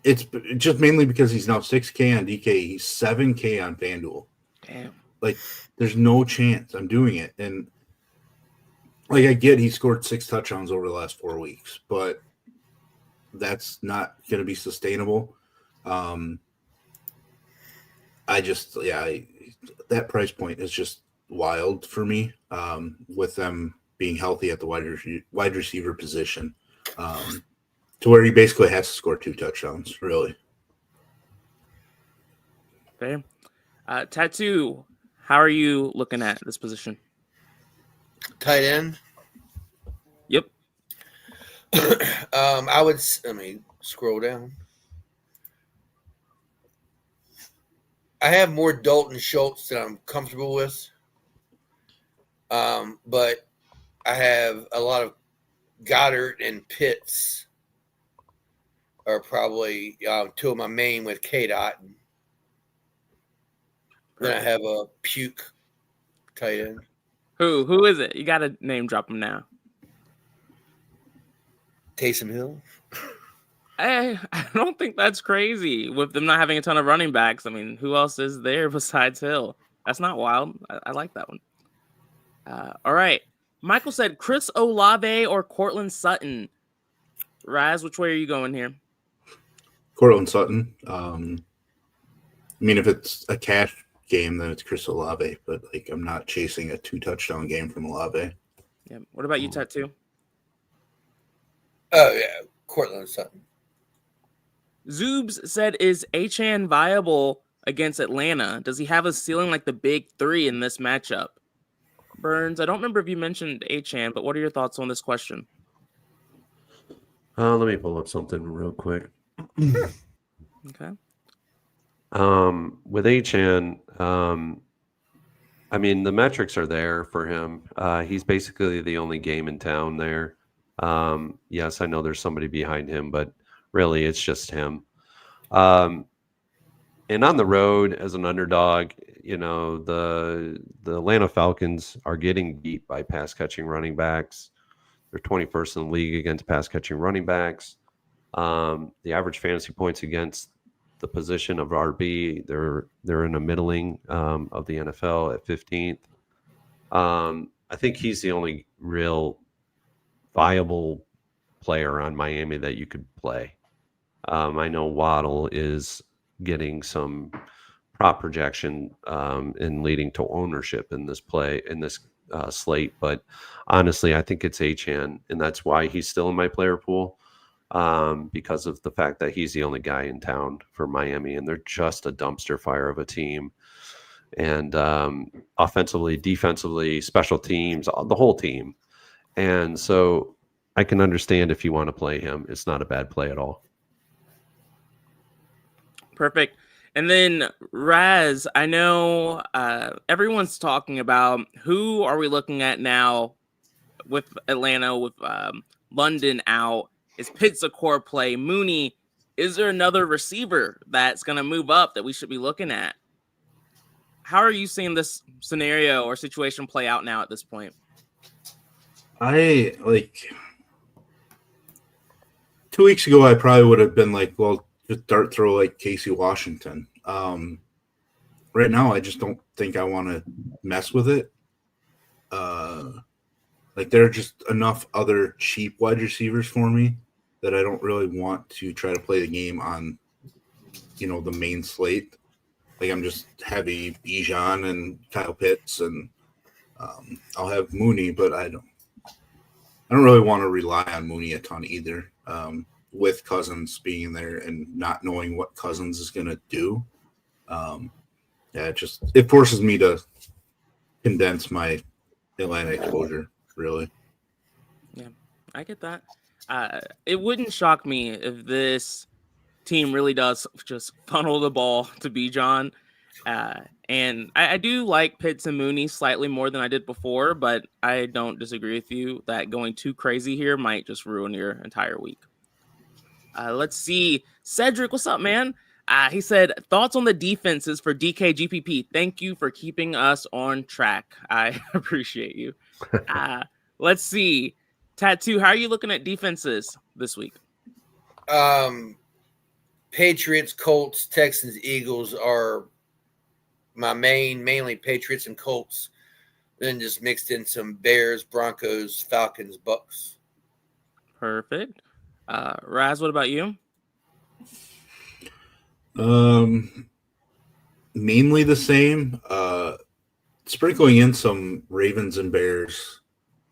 It's just mainly because he's now 6K on DK. He's 7K on FanDuel. Damn. Like, there's no chance I'm doing it. And, like, I get he scored 6 touchdowns over the last 4 weeks, but that's not going to be sustainable. That price point is just wild for me, with them being healthy at the wide receiver position, to where he basically has to score 2 touchdowns, really. Okay. Tattoo, how are you looking at this position? Tight end. Yep. Let me scroll down. I have more Dalton Schultz that I'm comfortable with. But I have a lot of Goddard and Pitts are probably 2 of my main with K-Dot. Then I have a Puke tight end. Who is it? You got to name drop him now. Taysom Hill. I don't think that's crazy with them not having a ton of running backs. I mean, who else is there besides Hill? That's not wild. I like that one. All right. Michael said Chris Olave or Cortland Sutton. Raz, which way are you going here? Cortland Sutton. If it's a cash game, then it's Chris Olave, but like, I'm not chasing a 2-touchdown game from Olave. Yeah. What about you, Tattoo? Oh, yeah. Cortland Sutton. Zoobs said, is Achane viable against Atlanta? Does he have a ceiling like the big 3 in this matchup? Burns, I don't remember if you mentioned Achane, but what are your thoughts on this question? Let me pull up something real quick. Okay. With Achane, the metrics are there for him. He's basically the only game in town there. Yes, I know there's somebody behind him, but really it's just him. And on the road as an underdog, the Atlanta Falcons are getting beat by pass catching running backs. They're 21st in the league against pass catching running backs. The average fantasy points against the position of RB, they're in the middling of the NFL at 15th. I think he's the only real viable player on Miami that you could play. I know Waddle is getting some prop projection and leading to ownership in this slate, but honestly, I think it's Achane, and that's why he's still in my player pool, because of the fact that he's the only guy in town for Miami, and they're just a dumpster fire of a team. And offensively, defensively, special teams, the whole team. And so I can understand if you want to play him. It's not a bad play at all. Perfect. And then Raz, I know everyone's talking about who are we looking at now with Atlanta, with London out. Is Pitts a core play? Mooney, is there another receiver that's going to move up that we should be looking at? How are you seeing this scenario or situation play out now at this point? 2 weeks ago, I probably would have been like, well, just dart throw like Casey Washington. Right now, I just don't think I want to mess with it. There are just enough other cheap wide receivers for me that I don't really want to try to play the game on, the main slate. I'm just heavy Bijan and Kyle Pitts, and I'll have Mooney, but I don't really want to rely on Mooney a ton either. With Cousins being there and not knowing what Cousins is going to do. It forces me to condense my Atlanta exposure, really. Yeah, I get that. It wouldn't shock me if this team really does just funnel the ball to Bijan. And I do like Pitts and Mooney slightly more than I did before, but I don't disagree with you that going too crazy here might just ruin your entire week. Let's see. Cedric, what's up, man? He said, thoughts on the defenses for DK GPP. Thank you for keeping us on track. I appreciate you. Let's see. Tattoo, how are you looking at defenses this week? Patriots, Colts, Texans, Eagles are my mainly Patriots and Colts. Then just mixed in some Bears, Broncos, Falcons, Bucks. Perfect. Raz, what about you? Mainly the same. Sprinkling in some Ravens and Bears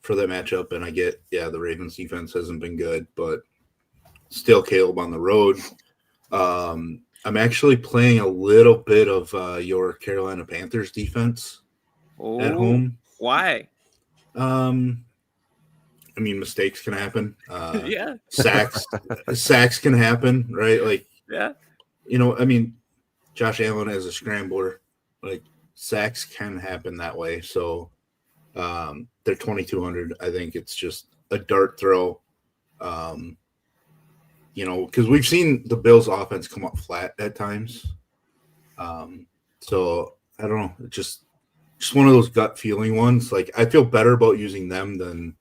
for that matchup, and I get, the Ravens defense hasn't been good, but still Caleb on the road. I'm actually playing a little bit of your Carolina Panthers defense at home. Why? I mean, mistakes can happen. Yeah. Sacks can happen, right? Like, yeah. I mean, Josh Allen as a scrambler, like sacks can happen that way. So they're 2,200. I think it's just a dart throw. Because we've seen the Bills' offense come up flat at times. So I don't know. It's just one of those gut feeling ones. Like, I feel better about using them than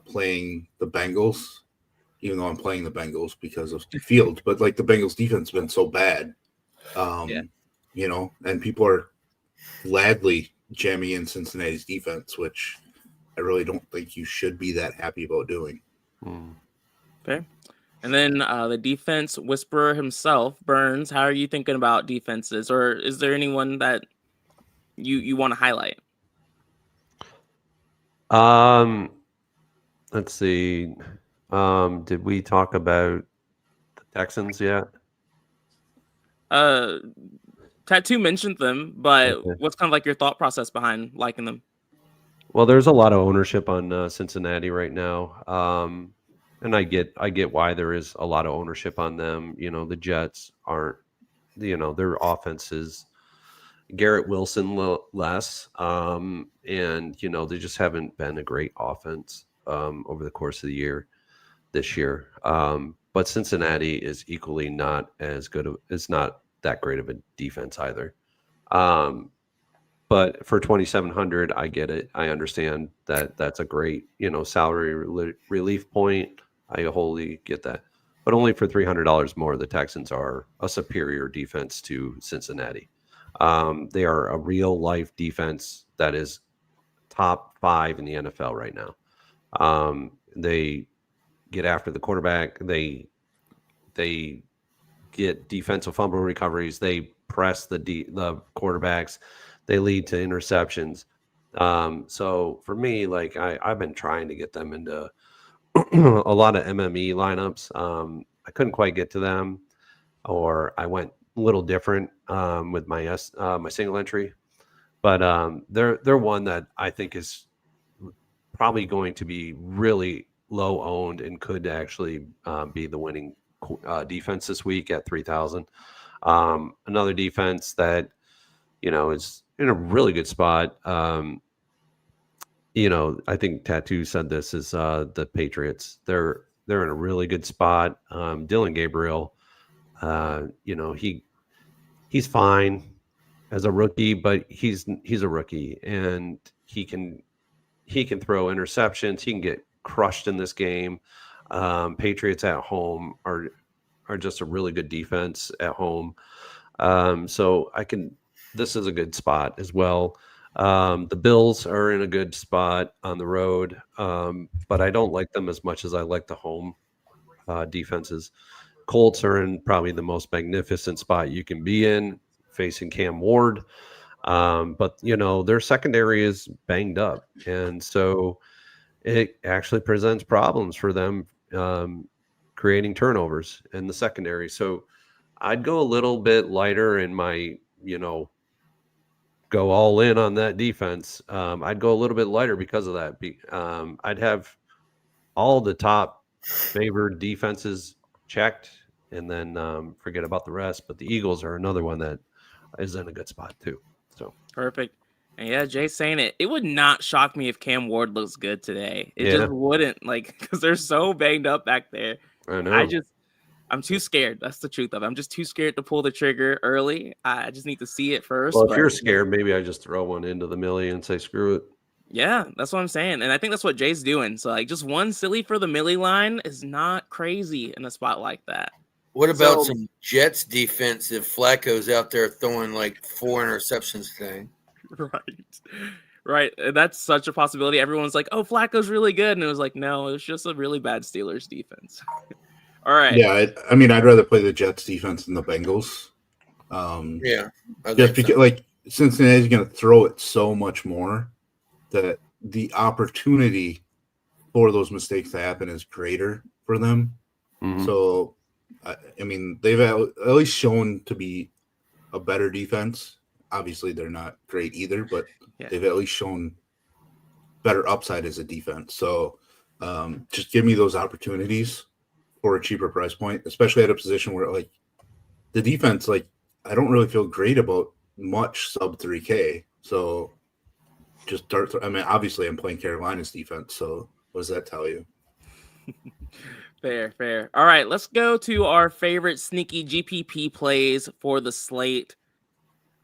playing the Bengals, even though I'm playing the Bengals because of the field. But like the Bengals defense has been so bad, and people are gladly jamming in Cincinnati's defense, which I really don't think you should be that happy about doing. Okay. And then the defense whisperer himself, Burns, how are you thinking about defenses? Or is there anyone that you want to highlight? Let's see. Did we talk about the Texans yet? Tattoo mentioned them, but what's kind of like your thought process behind liking them? Well, there's a lot of ownership on Cincinnati right now. And I get why there is a lot of ownership on them. The Jets aren't, their offense is Garrett Wilson less. And, they just haven't been a great offense over the course of the year this year. But Cincinnati is equally not as good. It's not that great of a defense either. But for 2,700, I get it. I understand that that's a great, salary relief point. I wholly get that. But only for $300 more, the Texans are a superior defense to Cincinnati. They are a real life defense that is top 5 in the NFL right now. They get after the quarterback. They get defensive fumble recoveries. They press the quarterbacks. They lead to interceptions. So for me, like I've been trying to get them into a lot of MME lineups. I couldn't quite get to them, or I went a little different with my my single entry. But they're one that I think is probably going to be really low owned and could actually be the winning defense this week at 3,000. Another defense that is in a really good spot. I think Tattoo said this is the Patriots. They're in a really good spot. Dylan Gabriel, he's fine as a rookie, but he's a rookie, and he can throw interceptions. He can get crushed in this game. Patriots at home are just a really good defense at home. So this is a good spot as well. The Bills are in a good spot on the road, but I don't like them as much as I like the home defenses. Colts are in probably the most magnificent spot you can be in, facing Cam Ward. But their secondary is banged up, and so it actually presents problems for them creating turnovers in the secondary. So I'd go a little bit lighter in my, go all in on that defense. I'd go a little bit lighter because of that. I'd have all the top favored defenses checked, and then forget about the rest. But the Eagles are another one that is in a good spot too. So perfect. And yeah, Jay's saying it would not shock me if Cam Ward looks good today. It just wouldn't, because they're so banged up back there. I know. I'm too scared. That's the truth of it. I'm just too scared to pull the trigger early. I just need to see it first. Well, if you're scared, maybe I just throw one into the millie and say screw it. Yeah, that's what I'm saying. And I think that's what Jay's doing. So like just one silly for the millie line is not crazy in a spot like that. What about some Jets defense if Flacco's out there throwing like 4 interceptions today? Right. That's such a possibility. Everyone's like, oh, Flacco's really good. And it was like, no, it was just a really bad Steelers defense. All right. Yeah, I mean, I'd rather play the Jets defense than the Bengals. Yeah. Just because, like, Cincinnati's going to throw it so much more that the opportunity for those mistakes to happen is greater for them. Mm-hmm. So, I mean, they've at least shown to be a better defense. Obviously, they're not great either, but they've at least shown better upside as a defense. So, just give me those opportunities for a cheaper price point, especially at a position where, like, the defense, like, I don't really feel great about much sub 3K. So, just start. I mean, obviously, I'm playing Carolina's defense. So, what does that tell you? Fair. All right, let's go to our favorite sneaky GPP plays for the slate.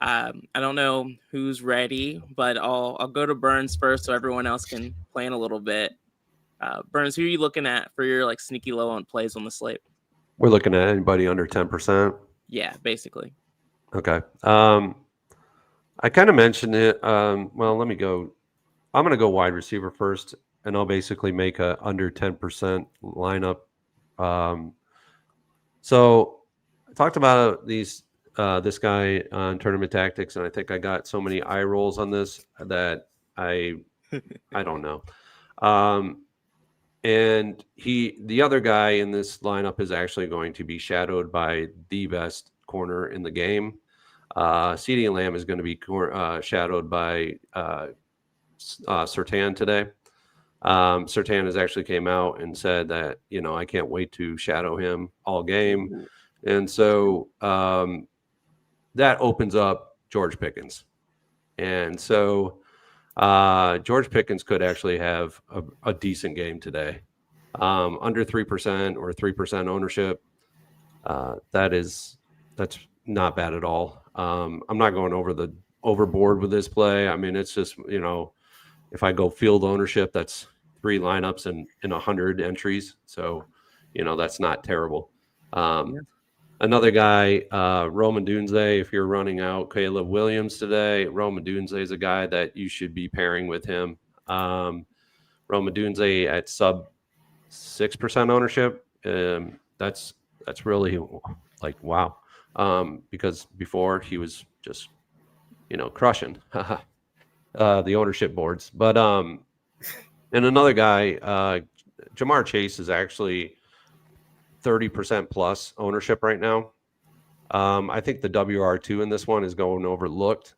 I don't know who's ready, but I'll go to Burns first so everyone else can plan a little bit. Burns, who are you looking at for your like sneaky low on plays on the slate? We're looking at anybody under 10%. Yeah, basically. Okay. I kind of mentioned it. Well, let me go. I'm going to go wide receiver first, and I'll basically make a under 10% lineup. So I talked about this guy on Tournament Tactics, and I think I got so many eye rolls on this that I don't know. And the other guy in this lineup is actually going to be shadowed by the best corner in the game. CeeDee Lamb is going to be shadowed by Surtain today. Surtain has actually came out and said that, I can't wait to shadow him all game. And so that opens up George Pickens. And so George Pickens could actually have a decent game today. Under 3% or 3% ownership. That's not bad at all. I'm not going overboard with this play. I mean, it's just, if I go field ownership, that's 3 lineups and 100 entries. So, that's not terrible. Another guy, Roman Dunze, if you're running out Caleb Williams today, Roman Dunze is a guy that you should be pairing with him. Roman Dunze at sub 6% ownership. That's really like, wow. Because before he was just, crushing the ownership boards. But and another guy, Jamar Chase is actually 30% plus ownership right now. I think the WR2 in this one is going overlooked.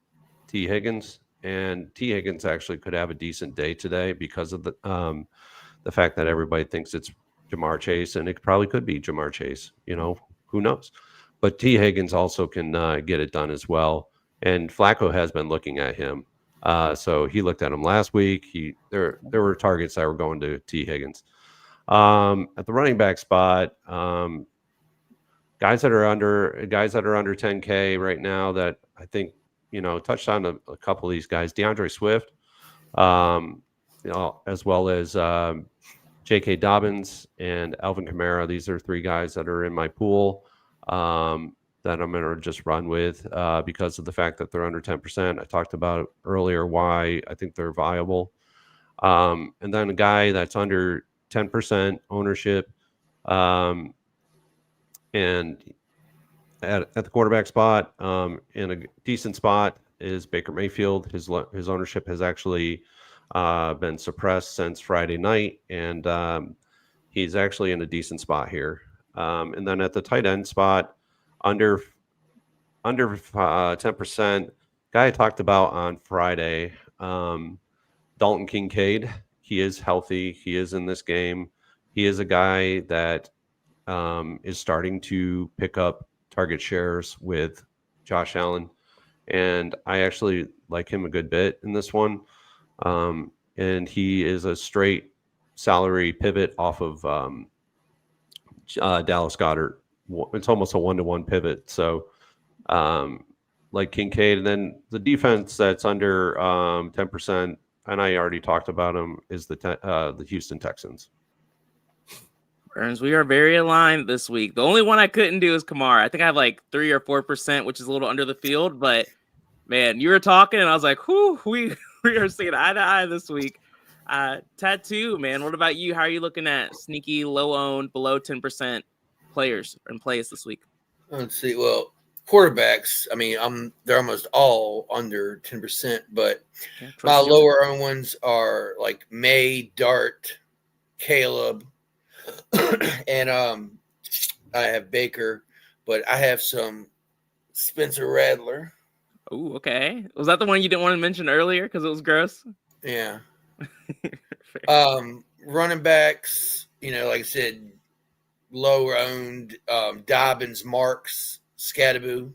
T. Higgins, and T. Higgins actually could have a decent day today because of the fact that everybody thinks it's Jamar Chase, and it probably could be Jamar Chase. Who knows? But T. Higgins also can get it done as well. And Flacco has been looking at him. So he looked at him last week. There were targets that were going to T. Higgins. At the running back spot, guys that are under 10K right now that I think, touched on a couple of these guys, DeAndre Swift, as well as J.K. Dobbins and Alvin Kamara. These are 3 guys that are in my pool that I'm going to just run with because of the fact that they're under 10%. I talked about earlier why I think they're viable. And then a guy that's under 10% ownership and at the quarterback spot in a decent spot is Baker Mayfield. His ownership has actually been suppressed since Friday night, and he's actually in a decent spot here. And then at the tight end spot, under 10%, guy I talked about on Friday, Dalton Kincaid. He is healthy. He is in this game. He is a guy that is starting to pick up target shares with Josh Allen, and I actually like him a good bit in this one. And he is a straight salary pivot off of Dallas Goedert. it's almost a 1-to-1 pivot. So like Kincaid, and then the defense that's under 10%, and I already talked about them, is the Houston Texans. Burns, we are very aligned this week. The only one I couldn't do is Kamara. I think I have like 3 or 4%, which is a little under the field. But man, you were talking, and I was like, "Whoo, we are seeing eye to eye this week." Tattoo, man. What about you? How are you looking at sneaky, low owned, below 10% players and plays this week? Let's see. Well, quarterbacks. I mean, they're almost all under 10%, but my lower owned ones are like May, Dart, Caleb. And I have Baker, but I have some Spencer Rattler. Oh, okay. Was that the one you didn't want to mention earlier because it was gross? Yeah. Running backs, like I said, lower owned, Dobbins, Marks, Scattaboo.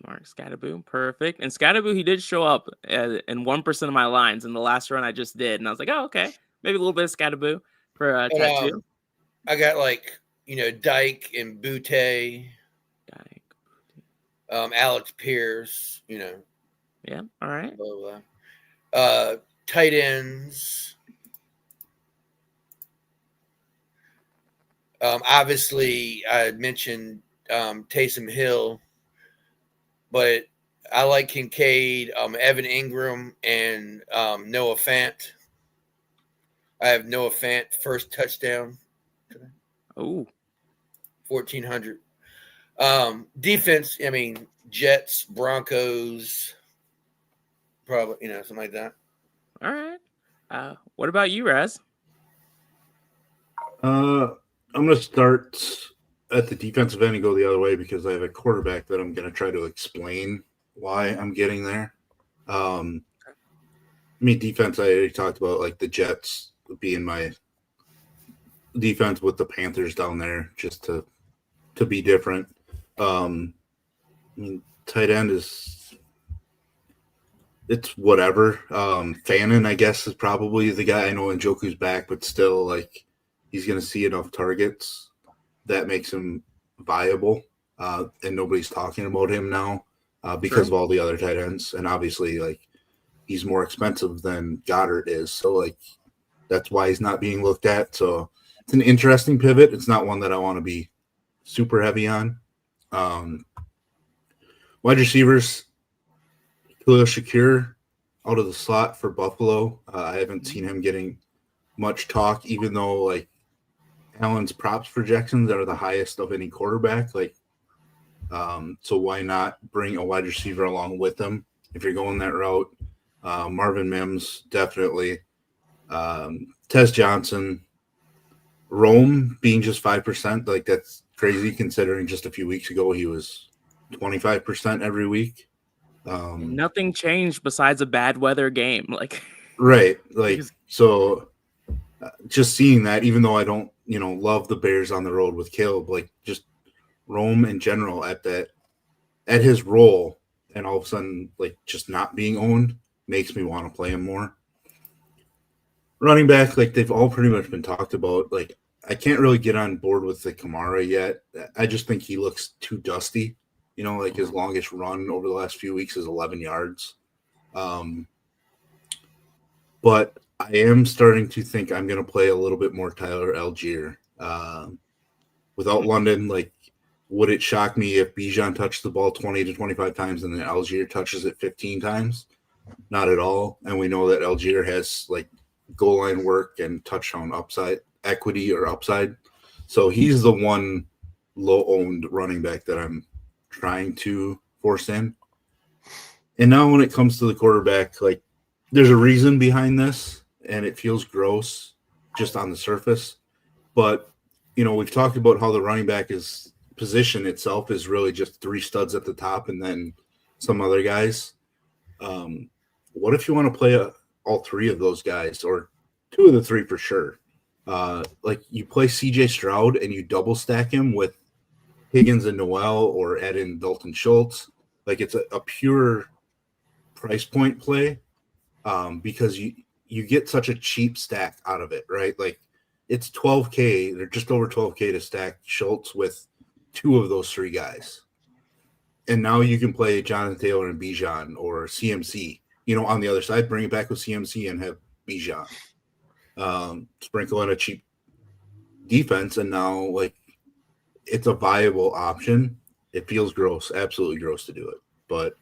Mark Scattaboo, perfect. And Scattaboo, he did show up in 1% of my lines in the last run I just did, and I was like, oh, okay, maybe a little bit of Scattaboo for Tattoo. I got Dyke and Butte, Alex Pierce, Yeah, all right. Blah, blah. Tight ends. Obviously, I mentioned Taysom Hill, but I like Kincaid, Evan Ingram, and Noah Fant. I have Noah Fant first touchdown. Oh, 1,400. Defense, I mean, Jets, Broncos, probably, something like that. all right. What about you, Raz? I'm going to start at the defensive end and go the other way because I have a quarterback that I'm going to try to explain why I'm getting there. Defense, I already talked about, like the Jets being my defense with the Panthers down there just to be different. Tight end it's whatever. Fannin, I guess, is probably the guy. I know Njoku's back, but still, like, he's going to see enough targets that makes him viable. And nobody's talking about him now because of all the other tight ends. And obviously, like, he's more expensive than Goddard is. So, like, that's why he's not being looked at. So it's an interesting pivot. It's not one that I want to be super heavy on. Wide receivers, Khalil Shakir out of the slot for Buffalo. I haven't seen him getting much talk, even though, like, Allen's props projections are the highest of any quarterback. Like, so why not bring a wide receiver along with him if you're going that route? Marvin Mims, definitely. Tez Johnson, Rome being just 5%, like, that's crazy considering just a few weeks ago he was 25% every week. Nothing changed besides a bad weather game. Like, right. Like, so just seeing that, even though I don't, love the Bears on the road with Caleb, like, just Rome in general at his role, and all of a sudden, like, just not being owned makes me want to play him more. Running back, like, they've all pretty much been talked about. Like, I can't really get on board with the Kamara yet. I just think he looks too dusty. Like, his longest run over the last few weeks is 11 yards. But I am starting to think I'm going to play a little bit more Tyler Algier. Without London, like, would it shock me if Bijan touched the ball 20 to 25 times and then Algier touches it 15 times? Not at all. And we know that Algier has, like, goal line work and touchdown upside, equity or upside. So he's the one low-owned running back that I'm trying to force in. And now when it comes to the quarterback, like, there's a reason behind this, and it feels gross just on the surface. But, we've talked about how the running back position itself is really just 3 studs at the top and then some other guys. What if you want to play all 3 of those guys, or 2 of the 3 for sure? Like, you play CJ Stroud and you double stack him with Higgins and Noel, or add in Dalton Schultz. Like, it's a pure price point play because you get such a cheap stack out of it, right? Like, it's $12K. They're just over $12K to stack Schultz with two of those three guys. And now you can play Jonathan Taylor and Bijan or CMC, on the other side, bring it back with CMC and have Bijan. Sprinkle in a cheap defense, and now it's a viable option. It feels gross, absolutely gross to do it. But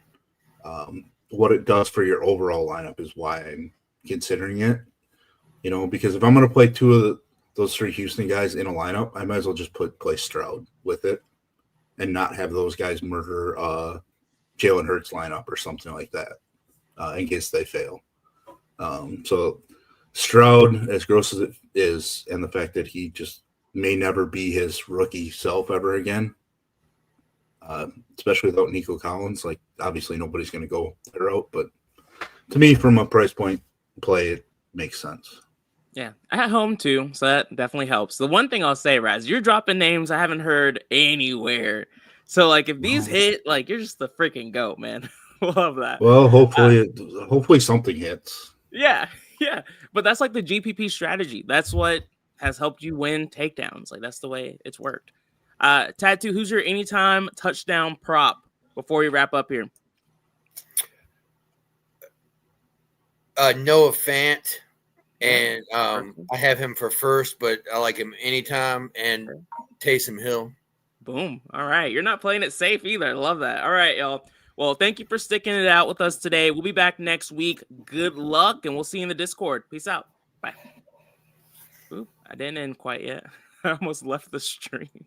what it does for your overall lineup is why I'm considering it. Because if I'm going to play two of those three Houston guys in a lineup, I might as well just play Stroud with it and not have those guys murder Jalen Hurts lineup or something like that in case they fail. So Stroud, as gross as it is, and the fact that he just may never be his rookie self ever again, especially without Nico Collins. Obviously nobody's going to go that route, but to me, from a price point play, it makes sense. Yeah, at home too, so that definitely helps. The one thing I'll say, Raz, you're dropping names I haven't heard anywhere. So if these hit, you're just the freaking GOAT, man. Love that. Well, hopefully something hits. Yeah. But that's the GPP strategy. That's what has helped you win takedowns. That's the way it's worked. Tattoo, who's your anytime touchdown prop before we wrap up here? Noah Fant. And I have him for first, but I like him anytime. And Taysom Hill. Boom. All right. You're not playing it safe either. I love that. All right, y'all. Well, thank you for sticking it out with us today. We'll be back next week. Good luck, and we'll see you in the Discord. Peace out. Bye. Ooh, I didn't end quite yet. I almost left the stream.